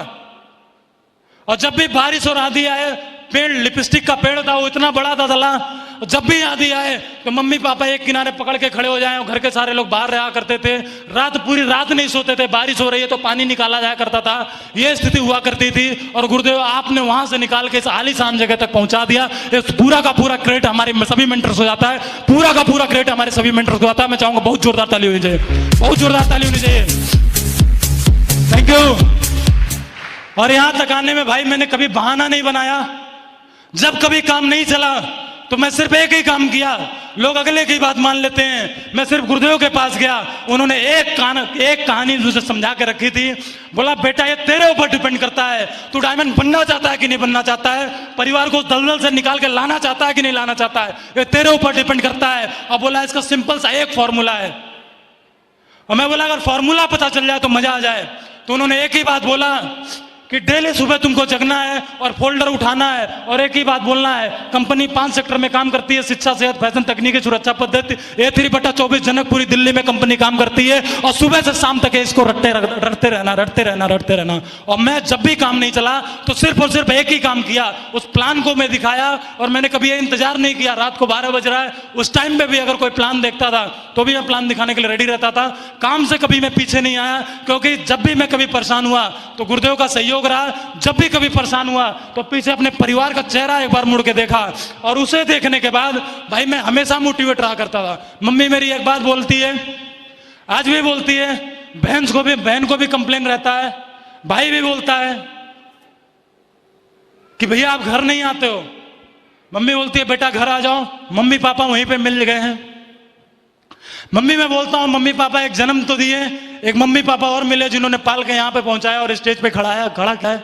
और जब भी बारिश और आंधी आए, पेड़ लिपस्टिक का पेड़ था, वो इतना बड़ा था तला, जब भी आंधी आए तो मम्मी पापा एक किनारे पकड़ के खड़े हो जाए और घर के सारे लोग बाहर रहा करते थे। रात पूरी रात नहीं सोते थे, बारिश हो रही है तो पानी निकाला जाया करता था, ये स्थिति हुआ करती थी। और गुरुदेव आपने वहां से निकाल के इस आलीशान जगह तक पहुंचा दिया। इस पूरा का पूरा क्रेडिट हमारे सभी मेंटर्स हो जाता है, पूरा का पूरा क्रेडिट हमारे सभी मेंटर्स को आता है। मैं चाहूंगा बहुत जोरदार ताली होनी चाहिए, बहुत जोरदार ताली होनी चाहिए। Thank you. और यहां तक आने में भाई मैंने कभी बहाना नहीं बनाया। जब कभी काम नहीं चला तो मैं सिर्फ एक ही काम किया। लोग अगले की बात मान लेते हैं, मैं सिर्फ गुरुदेव के पास गया, उन्होंने एक कहानी मुझे समझा के रखी थी। बोला बेटा ये तेरे ऊपर डिपेंड करता है, तू डायमंड बनना चाहता है कि नहीं बनना चाहता है, परिवार को दलदल से निकाल के लाना चाहता है कि नहीं लाना चाहता है, ये तेरे ऊपर डिपेंड करता है। और बोला इसका सिंपल सा एक फॉर्मूला है। और मैं बोला अगर फॉर्मूला पता चल जाए तो मजा आ जाए। तो उन्होंने एक ही बात बोला कि डेली सुबह तुमको जगना है और फोल्डर उठाना है और एक ही बात बोलना है। कंपनी 5 सेक्टर में काम करती है, शिक्षा, सेहत, फैशन, तकनीकी, सुरक्षा पद्धति, A3/24 जनकपुरी दिल्ली में कंपनी काम करती है और सुबह से शाम तक इसको रटते रहना। और मैं जब भी काम नहीं चला तो सिर्फ और सिर्फ एक ही काम किया, उस प्लान को मैं दिखाया और मैंने कभी ये इंतजार नहीं किया रात को 12 बज रहा है, उस टाइम पे भी अगर कोई प्लान देखता था तो भी मैं प्लान दिखाने के लिए रेडी रहता था। काम से कभी मैं पीछे नहीं आया, क्योंकि जब भी मैं कभी परेशान हुआ तो गुरुदेव का सहयोग रहा। जब भी कभी परेशान हुआ तो पीछे अपने परिवार का चेहरा एक बार मुड़ के देखा और उसे देखने के बाद भाई मैं हमेशा मोटिवेट रहा करता था। मम्मी मेरी एक बात बोलती है, आज भी बोलती है, बहन को भी कंप्लेन रहता है, भाई भी बोलता है कि भैया आप घर नहीं आते हो। मम्मी बोलती है बेटा घर आ जाओ, मम्मी पापा वहीं पे मिल गए हैं। मम्मी मैं बोलता हूं मम्मी पापा एक जन्म तो दिए, एक मम्मी पापा और मिले जिन्होंने पाल के यहां पे पहुंचाया और स्टेज पे खड़ा क्या है।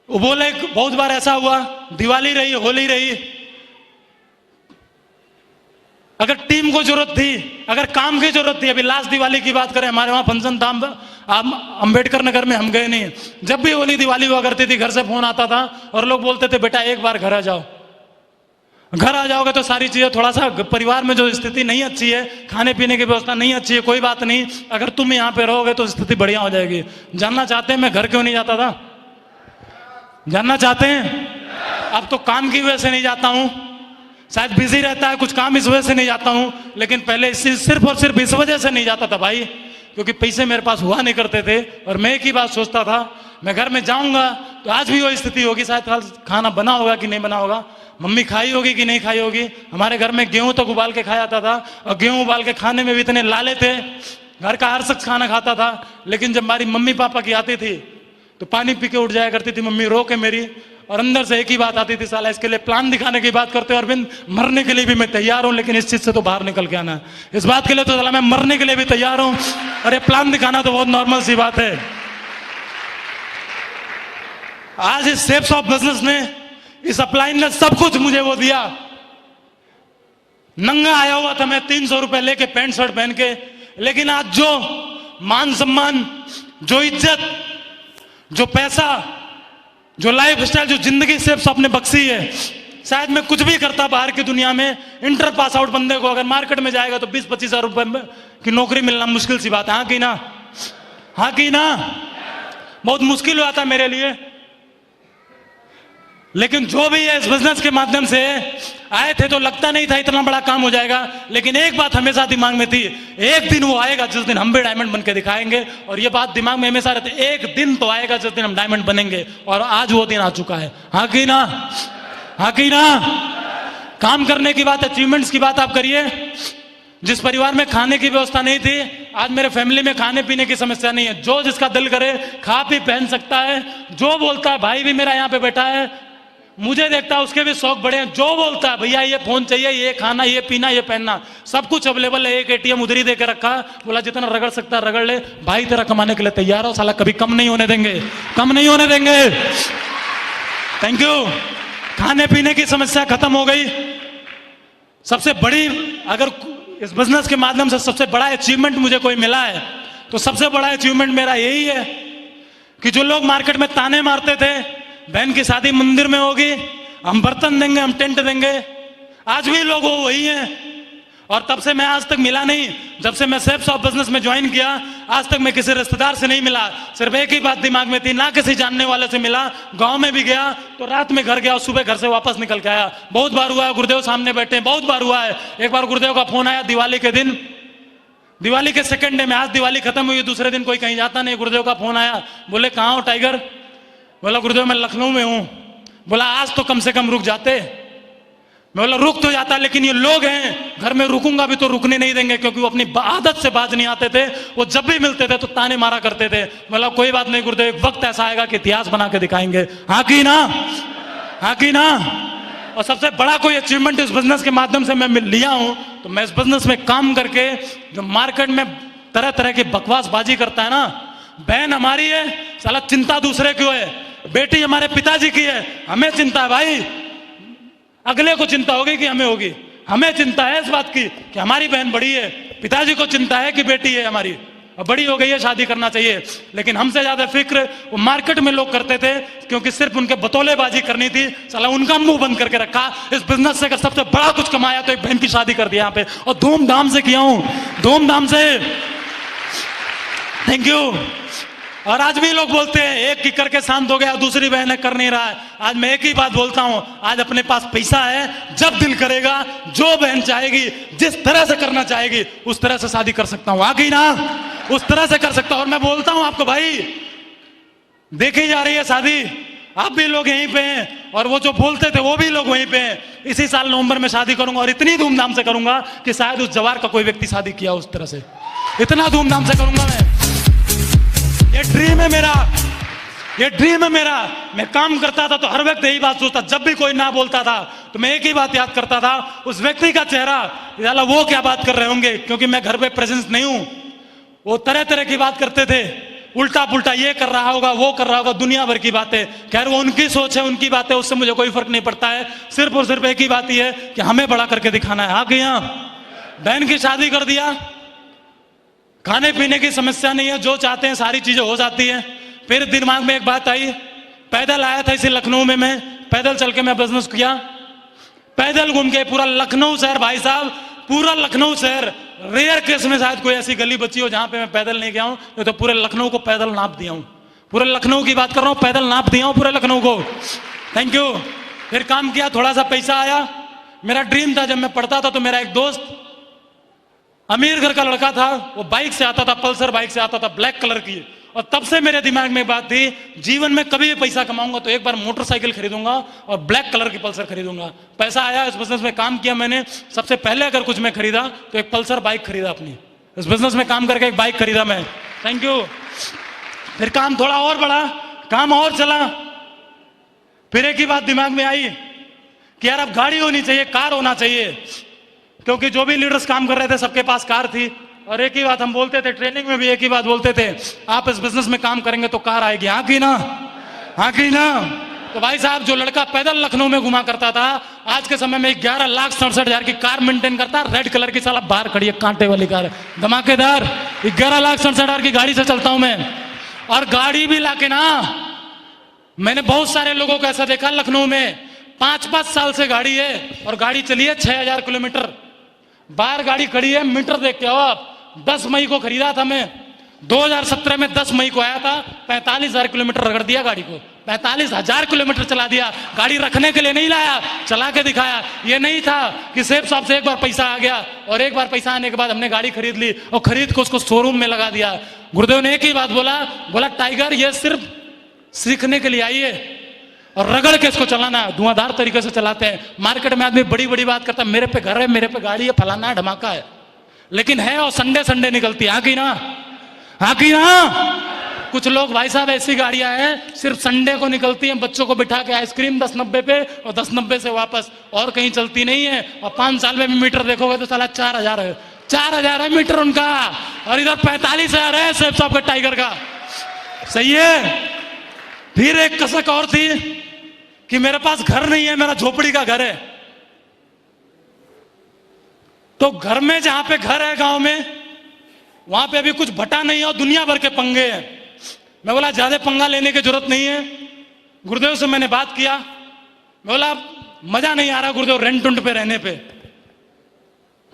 वो बोले बहुत बार ऐसा हुआ, दिवाली रही, होली रही, अगर टीम को जरूरत थी, अगर काम की जरूरत थी, अभी लास्ट दिवाली की बात करें, हमारे वहां फंक्शन था, अंबेडकर नगर में हम गए नहीं। जब भी होली दिवाली हुआ करती थी घर से फोन आता था और लोग बोलते थे बेटा एक बार घर आ जाओ। घर आ जाओगे तो सारी चीजें, थोड़ा सा परिवार में जो स्थिति नहीं अच्छी है, खाने पीने की व्यवस्था नहीं अच्छी है, कोई बात नहीं, अगर तुम यहाँ पे रहोगे तो स्थिति बढ़िया हो जाएगी। जानना चाहते हैं मैं घर क्यों नहीं जाता था? जानना चाहते हैं? अब तो काम की वजह से नहीं जाता हूं, शायद बिजी रहता है कुछ काम, इस वजह से नहीं जाता हूं, लेकिन पहले सिर्फ और सिर्फ इस वजह से नहीं जाता था भाई, क्योंकि पैसे मेरे पास हुआ नहीं करते थे और मैं एक ही बात सोचता था, मैं घर में जाऊंगा तो आज भी वही स्थिति होगी, शायद खाना बना होगा कि नहीं बना होगा, मम्मी खाई होगी कि नहीं खाई होगी। हमारे घर में गेहूं तक उबाल के खाया जाता था और गेहूं उबाल के खाने में भी इतने लाले थे, घर का हर शख्स खाना खाता था, लेकिन जब हमारी मम्मी पापा की आती थी तो पानी पी के उठ जाया करती थी मम्मी रो के मेरी, और अंदर से एक ही बात आती थी, साला इसके लिए प्लान दिखाने की बात करते हो अरविंद, मरने के लिए भी मैं तैयार हूं, लेकिन इस चीज से तो बाहर निकल के आना, इस बात के लिए तो साला मैं मरने के लिए भी तैयार हूं, अरे प्लान दिखाना तो बहुत नॉर्मल सी बात है। आज इस शेप्स ऑफ बिजनेस ने, इस अपलाइन ने सब कुछ मुझे वो दिया। नंगा आया हुआ था मैं 300 रुपए लेके पैंट शर्ट पहन के, लेकिन आज जो मान सम्मान, जो इज्जत, जो पैसा, जो लाइफ स्टाइल, जो जिंदगी शेप्स आपने बख्शी है, शायद मैं कुछ भी करता बाहर की दुनिया में, इंटर पास आउट बंदे को अगर मार्केट में जाएगा तो 20-25 हजार रुपए की नौकरी मिलना मुश्किल सी बात है। हाँ कि ना? हाँ कि ना? बहुत मुश्किल हुआ था मेरे लिए, लेकिन जो भी है इस बिजनेस के माध्यम से आए थे तो लगता नहीं था इतना बड़ा काम हो जाएगा, लेकिन एक बात हमेशा दिमाग में थी, एक दिन वो आएगा जिस दिन हम भी डायमंड बन के दिखाएंगे, और ये बात दिमाग में हमेशा रहती, एक दिन तो आएगा जिस दिन हम डायमंड बनेंगे, और आज वो दिन आ चुका है। हाँ कि ना? हाँ कि ना? काम करने की बात, अचीवमेंट्स की बात आप करिए। जिस परिवार में खाने की व्यवस्था नहीं थी, आज मेरे फैमिली में खाने पीने की समस्या नहीं है, जो जिसका दिल करे खा पी पहन सकता है। जो बोलता है, भाई भी मेरा यहाँ पे बैठा है, मुझे देखता है, उसके भी शौक बड़े हैं, जो बोलता है भैया ये फोन चाहिए, ये खाना, ये पीना, ये पहनना, सब कुछ अवेलेबल है। एक एटीएम उधर ही देके रखा, बोला जितना रगड़ सकता है रगड़ ले, भाई तेरा कमाने के लिए तैयार हो, साला कभी कम नहीं होने देंगे, कम नहीं होने देंगे। Thank you. खाने पीने की समस्या खत्म हो गई। सबसे बड़ी, अगर इस बिजनेस के माध्यम से सबसे बड़ा अचीवमेंट मुझे कोई मिला है तो सबसे बड़ा अचीवमेंट मेरा यही है कि जो लोग मार्केट में ताने मारते थे, बहन की शादी मंदिर में होगी, हम बर्तन देंगे, हम टेंट देंगे, आज भी लोग वो वही हैं। और तब से मैं आज तक मिला नहीं, जब से मैं शेप्स ऑफ बिजनेस में ज्वाइन किया, आज तक मैं किसी रिश्तेदार से नहीं मिला, सिर्फ एक ही बात दिमाग में थी, ना किसी जानने वाले से मिला। गांव में भी गया तो रात में घर गया और सुबह घर से वापस निकल के आया। बहुत बार हुआ है, गुरुदेव सामने बैठे हैं, बहुत बार हुआ है। एक बार गुरुदेव का फोन आया दिवाली के दिन, दिवाली के सेकंड डे में, आज दिवाली खत्म हुई, दूसरे दिन कोई कहीं जाता नहीं, गुरुदेव का फोन आया, बोले कहाँ हो टाइगर? बोला गुरुदेव मैं लखनऊ में हूं। बोला आज तो कम से कम रुक जाते। मैं बोला रुक तो जाता, लेकिन ये लोग हैं, घर में रुकूंगा भी तो रुकने नहीं देंगे, क्योंकि वो अपनी आदत से बाज नहीं आते थे, वो जब भी मिलते थे तो ताने मारा करते थे। बोला कोई बात नहीं गुरुदेव, एक वक्त ऐसा आएगा कि इतिहास बना के दिखाएंगे। हाँ कि ना? हाँ कि ना? और सबसे बड़ा कोई अचीवमेंट इस बिजनेस के माध्यम से मैं लिया हूं, तो मैं इस बिजनेस में काम करके, जो मार्केट में तरह तरह की बकवासबाजी करता है ना, बहन हमारी है, साला चिंता दूसरे क्यों है, बेटी हमारे पिताजी की है, हमें चिंता है भाई, अगले को चिंता होगी कि हमें होगी, हमें चिंता है इस बात की कि हमारी बहन बड़ी है, पिताजी को चिंता है कि बेटी है हमारी। अब बड़ी हो गई है, शादी करना चाहिए। लेकिन हमसे ज्यादा फिक्र वो मार्केट में लोग करते थे, क्योंकि सिर्फ उनके बतौलेबाजी करनी थी। साला उनका मुंह बंद करके रखा। इस बिजनेस से अगर सबसे बड़ा कुछ कमाया तो एक बहन की शादी कर दिया यहाँ पे, और धूमधाम से किया हूं, धूमधाम से। Thank you. और आज भी लोग बोलते हैं एक की करके शांत हो गया, दूसरी बहन है कर नहीं रहा है। आज मैं एक ही बात बोलता हूं, आज अपने पास पैसा है, जब दिल करेगा जो बहन चाहेगी, जिस तरह से करना चाहेगी उस तरह से शादी कर सकता हूं। आ गई ना, उस तरह से कर सकता हूं। और मैं बोलता हूं आपको भाई, देखी जा रही है शादी, आप भी लोग यहीं पे हैं, और वो जो बोलते थे वो भी लोग वहीं पे हैं। इसी साल नवंबर में शादी करूंगा, और इतनी धूमधाम से करूंगा कि शायद उस जवार का कोई व्यक्ति शादी किया उस तरह से। इतना धूमधाम से करूंगा मैं। ये ड्रीम है मेरा, ये ड्रीम है मेरा। मैं काम करता था तो हर वक्त यही बात सोचता, जब भी कोई ना बोलता था तो मैं एक ही बात याद करता था, उस व्यक्ति का चेहरा, यार वो क्या बात कर रहे होंगे, क्योंकि मैं घर पे प्रेजेंस नहीं हूं। वो तरह तरह की बात करते थे, उल्टा पुल्टा, ये कर रहा होगा, वो कर रहा होगा, दुनिया भर की बातें। खैर वो उनकी सोच है, उनकी बातें, उससे मुझे कोई फर्क नहीं पड़ता है। सिर्फ और सिर्फ एक ही बात ही है कि हमें बड़ा करके दिखाना है। आगे यहाँ बहन की शादी कर दिया, खाने पीने की समस्या नहीं है, जो चाहते हैं सारी चीजें हो जाती है। फिर दिमाग में एक बात आई, पैदल आया था इसे लखनऊ में, मैं पैदल चल के मैं बिजनेस किया, पैदल घूम के पूरा लखनऊ शहर, भाई साहब पूरा लखनऊ शहर। रेयर केस में शायद कोई ऐसी गली बची हो जहां पे मैं पैदल नहीं गया हूं, तो पूरे लखनऊ को पैदल नाप दिया हूं। पूरे लखनऊ की बात कर रहा हूं, पैदल नाप दिया हूं पूरे लखनऊ को। Thank you. फिर काम किया, थोड़ा सा पैसा आया। मेरा ड्रीम था, जब मैं पढ़ता था तो मेरा एक दोस्त अमीर घर का लड़का था, वो बाइक से आता था, पल्सर बाइक से आता था, ब्लैक कलर की। और तब से मेरे दिमाग में बात थी, जीवन में कभी भी पैसा कमाऊंगा तो एक बार मोटरसाइकिल खरीदूंगा और ब्लैक कलर की पल्सर खरीदूंगा। पैसा आया, इस बिजनेस में काम किया मैंने। सबसे पहले अगर कुछ मैं खरीदा तो एक पल्सर बाइक खरीदा अपनी। इस बिजनेस में काम करके एक बाइक खरीदा मैं। Thank you. फिर काम थोड़ा और बढ़ा, काम और चला। फिर एक ही बात दिमाग में आई कि यार अब गाड़ी होनी चाहिए, कार होना चाहिए, क्योंकि जो भी लीडर्स काम कर रहे थे सबके पास कार थी। और एक ही बात हम बोलते थे, ट्रेनिंग में भी एक ही बात बोलते थे, आप इस बिजनेस में काम करेंगे तो कार आएगी। हाँ की ना, हाँ की ना। तो भाई साहब, जो लड़का पैदल लखनऊ में घुमा करता था, आज के समय में 11,67,000 की कार मेंटेन करता है, रेड कलर की, साला बाहर खड़ी है, कांटे वाली कार, धमाकेदार। 11,67,000 की गाड़ी से चलता हूं मैं। और गाड़ी भी लाके ना, मैंने बहुत सारे लोगों को ऐसा देखा लखनऊ में, 5-5 साल से गाड़ी है और गाड़ी चली है 6,000 किलोमीटर। बाहर गाड़ी खड़ी है, मीटर देख के आओ आप। 10 मई को खरीदा था मैं, 2017 में 10 मई को आया था, 45,000 किलोमीटर रगड़ दिया गाड़ी को। 45,000 किलोमीटर चला दिया। गाड़ी रखने के लिए नहीं लाया, चला के दिखाया। ये नहीं था कि सेफ साहब से एक बार पैसा आ गया और एक बार पैसा आने के बाद हमने गाड़ी खरीद ली और खरीद को उसको शोरूम में लगा दिया। गुरुदेव ने एक ही बात बोला टाइगर ये सिर्फ सीखने के लिए आई है और रगड़ के इसको चलाना है। धुआंधार तरीके से चलाते हैं। मार्केट में आदमी बड़ी बड़ी बात करता है, मेरे पे घर है, मेरे पे गाड़ी है, फलाना है, धमाका है, लेकिन है और संडे निकलती है। हाँ की ना, हाँ की ना। कुछ लोग भाई साहब ऐसी गाड़ियां हैं सिर्फ संडे को निकलती हैं, बच्चों को बिठा के आइसक्रीम 10-90 पे और 10-90 से वापस, और कहीं चलती नहीं है। और 5 साल में भी मीटर देखोगे तो साला 4,000 है, 4,000 है मीटर उनका, और इधर 45,000 है सेफ साहब का टाइगर का। सही है। फिर एक कसक और थी कि मेरे पास घर नहीं है, मेरा झोपड़ी का घर है। तो घर में जहां पे घर है गांव में, वहां पे अभी कुछ भटा नहीं है और दुनिया भर के पंगे हैं। मैं बोला ज्यादा पंगा लेने की जरूरत नहीं है। गुरुदेव से मैंने बात किया, मैं बोला मजा नहीं आ रहा गुरुदेव रेंट उंट पे रहने पे।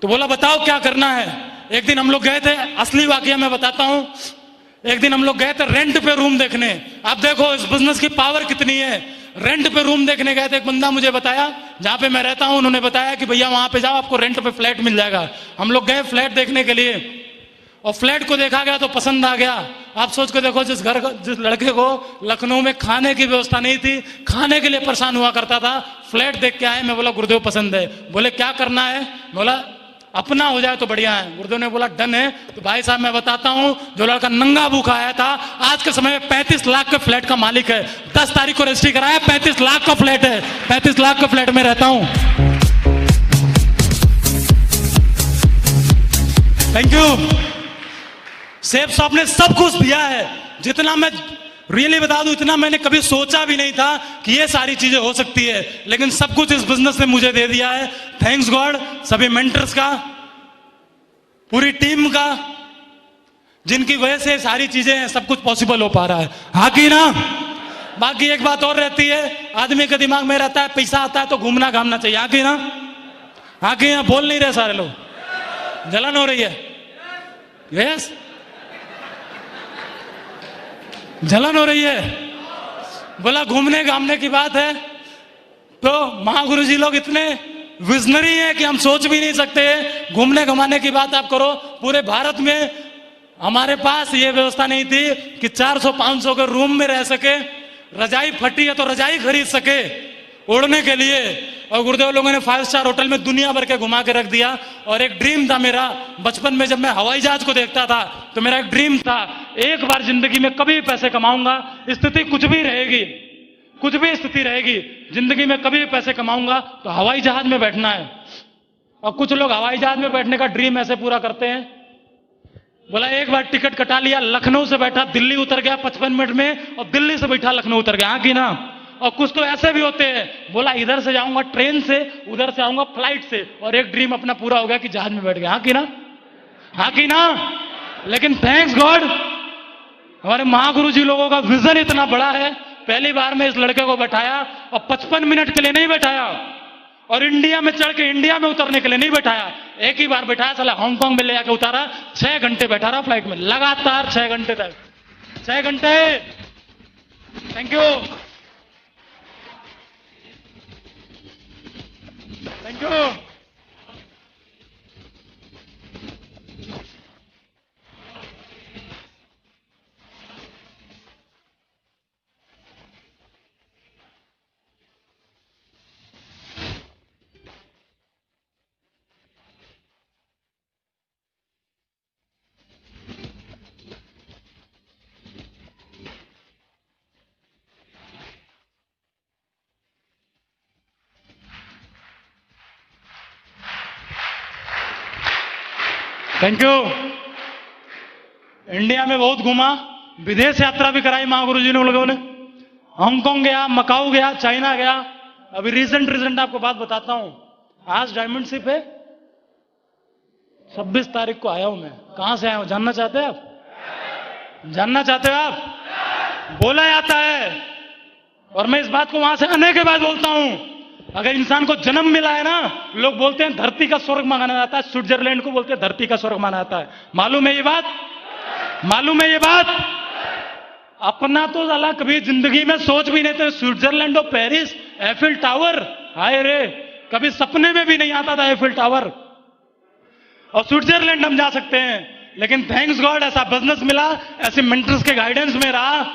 तो बोला बताओ क्या करना है। एक दिन हम लोग गए थे, असली वाकया मैं बताता हूं। एक दिन हम लोग गए थे रेंट पे रूम देखने। आप देखो इस बिजनेस की पावर कितनी है। रेंट पे रूम देखने गए थे, एक बंदा मुझे बताया, जहां पे मैं रहता हूं, उन्होंने बताया कि भैया वहां पे जाओ, आपको रेंट पे फ्लैट मिल जाएगा। हम लोग गए फ्लैट देखने के लिए और फ्लैट को देखा गया तो पसंद आ गया। आप सोच के देखो, जिस लड़के को लखनऊ में खाने की व्यवस्था नहीं थी, खाने के लिए परेशान हुआ करता था, फ्लैट देख के आए। मैं बोला गुरुदेव पसंद है। बोले क्या करना है। बोला अपना हो जाए तो बढ़िया है। गुरुदेव ने बोला डन है। तो भाई साहब मैं बताता हूं, जो लड़का नंगा भूखा आया था, आज के समय में 35 लाख के फ्लैट का मालिक है। 10 तारीख को रजिस्ट्री कराया, 35 लाख का फ्लैट है। 35 लाख का फ्लैट में रहता हूं। Thank you. सेफ साहब ने सब कुछ दिया है, जितना मैं रियली बता दूं, इतना मैंने कभी सोचा भी नहीं था कि ये सारी चीजें हो सकती है, लेकिन सब कुछ इस बिजनेस ने मुझे दे दिया है। थैंक्स गॉड, सभी मेंटर्स का, पूरी टीम का। जिनकी वजह से सारी चीजें सब कुछ पॉसिबल हो पा रहा है, हाँ कि ना। बाकी एक बात और रहती है, आदमी के दिमाग में रहता है पैसा आता है तो घूमना घामना चाहिए, हाँ कि ना। हाँ कि ना, बोल नहीं रहे सारे लोग, जलन हो रही है। यस, जलन हो रही है। बोला घूमने घामने की बात है तो महागुरु जी लोग इतने विजनरी हैं कि हम सोच भी नहीं सकते। घूमने घुमाने की बात आप करो, पूरे भारत में हमारे पास ये व्यवस्था नहीं थी कि 400-500 के रूम में रह सके, रजाई फटी है तो रजाई खरीद सके ओढ़ने के लिए, और गुरुदेव लोगों ने 5 स्टार होटल में दुनिया भर के घुमा के रख दिया। और एक ड्रीम था मेरा बचपन में, जब मैं हवाई जहाज को देखता था तो मेरा एक ड्रीम था, एक बार जिंदगी में कभी भी पैसे कमाऊंगा, स्थिति कुछ भी रहेगी, कुछ भी स्थिति रहेगी, जिंदगी में कभी भी पैसे कमाऊंगा तो हवाई जहाज में बैठना है। और कुछ लोग हवाई जहाज में बैठने का ड्रीम ऐसे पूरा करते हैं, बोला एक बार टिकट कटा लिया, लखनऊ से बैठा दिल्ली उतर गया 55 मिनट में, और दिल्ली से बैठा लखनऊ उतर गया, हाँ कि ना। और कुछ तो ऐसे भी होते हैं, बोला इधर से जाऊंगा ट्रेन से, उधर से आऊंगा फ्लाइट से, और एक ड्रीम अपना पूरा हो गया कि जहाज में बैठ गया, हाँ कि ना, हाँ कि ना। लेकिन थैंक्स गॉड हमारे महागुरु जी लोगों का विजन इतना बड़ा है। पहली बार में इस लड़के को बैठाया और 55 मिनट के लिए नहीं बैठाया, और इंडिया में चढ़ के इंडिया में उतरने के लिए नहीं बैठाया, एक ही बार बैठाया, साला हांगकांग में ले जाके उतारा, 6 घंटे बैठा रहा फ्लाइट में, लगातार 6 घंटे तक, 6 घंटे। Thank you, thank you. Thank you. India में बहुत घूमा, विदेश यात्रा भी कराई महागुरु जी ने लोगों ने, हांगकांग गया, मकाऊ गया, चाइना गया। अभी रिसेंट आपको बात बताता हूं, आज डायमंड शिप है, 26 तारीख को आया हूं मैं। कहां से आया हूं जानना चाहते हैं आप? जानना चाहते हो आप? बोला जाता है, और मैं इस बात को वहां से आने के बाद बोलता हूं, अगर इंसान को जन्म मिला है ना, लोग बोलते हैं धरती का स्वर्ग माना जाता है, स्विट्जरलैंड को बोलते हैं धरती का स्वर्ग माना जाता है। मालूम है ये बात? मालूम है ये बात? अपना तो साला कभी जिंदगी में सोच भी नहीं थे, स्विट्जरलैंड और पेरिस, एफिल टावर, हाय रे, कभी सपने में भी नहीं आता था एफिल टावर। और स्विट्जरलैंड हम जा सकते हैं, लेकिन थैंक्स गॉड ऐसा बिजनेस मिला, ऐसे मेंटर्स के गाइडेंस में रहा,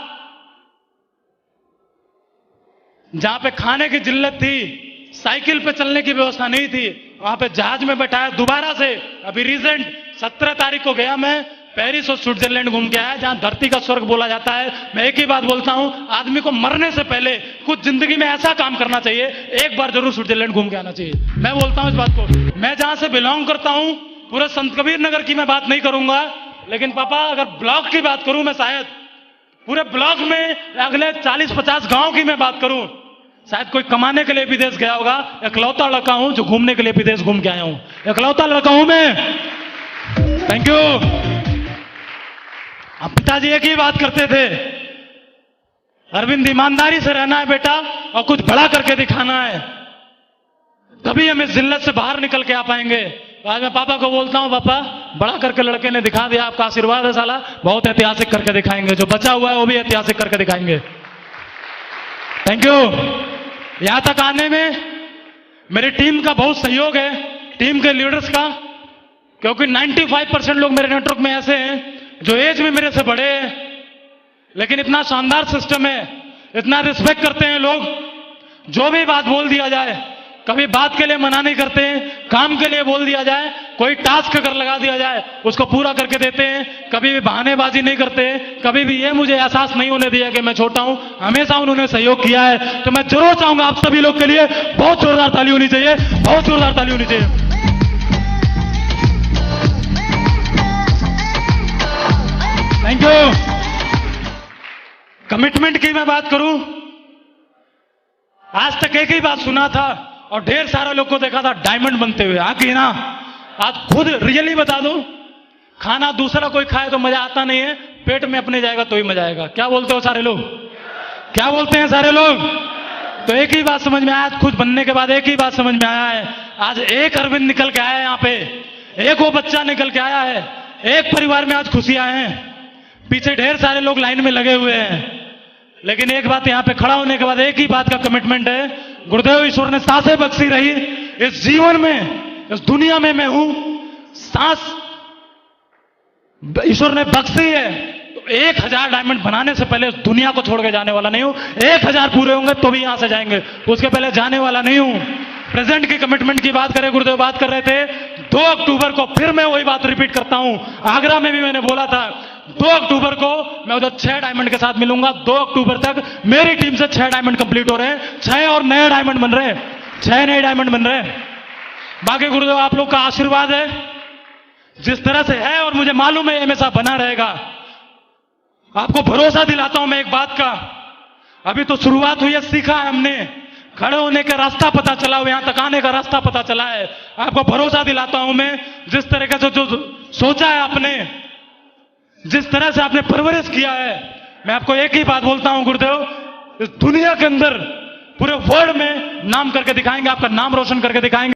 जहां पे खाने की जिल्लत थी, साइकिल पे चलने की व्यवस्था नहीं थी, वहां पे जहाज में बैठाया दोबारा से। अभी रिसेंट 17 तारीख को गया मैं, पेरिस और स्विट्जरलैंड घूम के आया, जहां धरती का स्वर्ग बोला जाता है। मैं एक ही बात बोलता हूं, आदमी को मरने से पहले कुछ जिंदगी में ऐसा काम करना चाहिए, एक बार जरूर स्विट्जरलैंड घूम के आना चाहिए। मैं बोलता हूं इस बात को। मैं जहां से बिलोंग करता हूं, पूरे संत कबीर नगर की मैं बात नहीं करूंगा, लेकिन पापा अगर ब्लॉक की बात करूं, मैं शायद पूरे ब्लॉक में अगले 40-50 गांव की मैं बात करूं, शायद कोई कमाने के लिए विदेश गया होगा, इकलौता लड़का हूं जो घूमने के लिए विदेश घूम के आया हूं, इकलौता लड़का हूं मैं। Thank you. अब पिताजी एक ही बात करते थे, अरविंद ईमानदारी से रहना है बेटा, और कुछ बड़ा करके दिखाना है, तभी हम इस जिल्लत से बाहर निकल के आ पाएंगे। आज मैं पापा को बोलता हूं, पापा बड़ा करके लड़के ने दिखा दिया, आपका आशीर्वाद है साला, बहुत ऐतिहासिक करके दिखाएंगे, जो बचा हुआ है वो भी ऐतिहासिक करके दिखाएंगे। Thank you. यहां तक आने में मेरी टीम का बहुत सहयोग है, टीम के लीडर्स का, क्योंकि 95% लोग मेरे नेटवर्क में ऐसे हैं जो एज में मेरे से बड़े हैं, लेकिन इतना शानदार सिस्टम है, इतना रिस्पेक्ट करते हैं लोग, जो भी बात बोल दिया जाए, कभी बात के लिए मना नहीं करते हैं, काम के लिए बोल दिया जाए, कोई टास्क अगर लगा दिया जाए उसको पूरा करके देते हैं, कभी भी बहानेबाजी नहीं करते, कभी भी ये मुझे एहसास नहीं होने दिया कि मैं छोटा हूं, हमेशा उन्होंने सहयोग किया है। तो मैं जरूर चाहूंगा आप सभी लोग के लिए बहुत जोरदार ताली होनी चाहिए, बहुत जोरदार ताली होनी चाहिए। Thank you. कमिटमेंट की मैं बात करूं, आज तक एक ही बात सुना था और ढेर सारे लोग को देखा था डायमंड बनते हुए, हाँ कि ना। आज खुद रियली बता दूं, खाना दूसरा कोई खाए तो मजा आता नहीं है, पेट में अपने जाएगा तो ही मजा आएगा। क्या बोलते हो सारे लोग? क्या बोलते हैं सारे लोग? तो एक ही बात समझ में आया, खुद बनने के बाद एक ही बात समझ में आया है, आज एक अरविंद निकल के आया है यहाँ पे, एक वो बच्चा निकल के आया है, एक परिवार में आज खुशियां हैं, पीछे ढेर सारे लोग लाइन में लगे हुए हैं। लेकिन एक बात, यहाँ पे खड़ा होने के बाद एक ही बात का कमिटमेंट है, गुरुदेव ईश्वर ने सांसें बख्शी रही इस जीवन में, इस दुनिया में मैं हूं, सांस ईश्वर ने बख्शी है, तो 1000 डायमंड बनाने से पहले इस दुनिया को छोड़ के जाने वाला नहीं हूं। 1000 पूरे होंगे तो भी यहां से जाएंगे, उसके पहले जाने वाला नहीं हूं। प्रेजेंट की कमिटमेंट की बात करें, गुरुदेव बात कर रहे थे 2 अक्टूबर को, फिर मैं वही बात रिपीट करता हूं, आगरा में भी मैंने बोला था 2 अक्टूबर को मैं उधर 6 डायमंड के साथ मिलूंगा। 2 अक्टूबर तक मेरी टीम से 6 डायमंड कंप्लीट हो रहे हैं, 6 और नए डायमंड बन रहे हैं, 6 नए डायमंड बन रहे हैं। बाकी गुरुदेव आप लोग का आशीर्वाद है, जिस तरह से है और मुझे मालूम है हमेशा बना रहेगा। आपको भरोसा दिलाता हूं मैं एक बात का, अभी तो शुरुआत हुई है, सीखा है हमने, खड़े होने का रास्ता पता चला हुआ, यहां तक आने का रास्ता पता चला है। आपको भरोसा दिलाता हूं मैं, जिस तरीके से जो सोचा है आपने, जिस तरह से आपने परवरिश किया है, मैं आपको एक ही बात बोलता हूं गुरुदेव, इस दुनिया के अंदर पूरे वर्ल्ड में नाम करके दिखाएंगे, आपका नाम रोशन करके दिखाएंगे।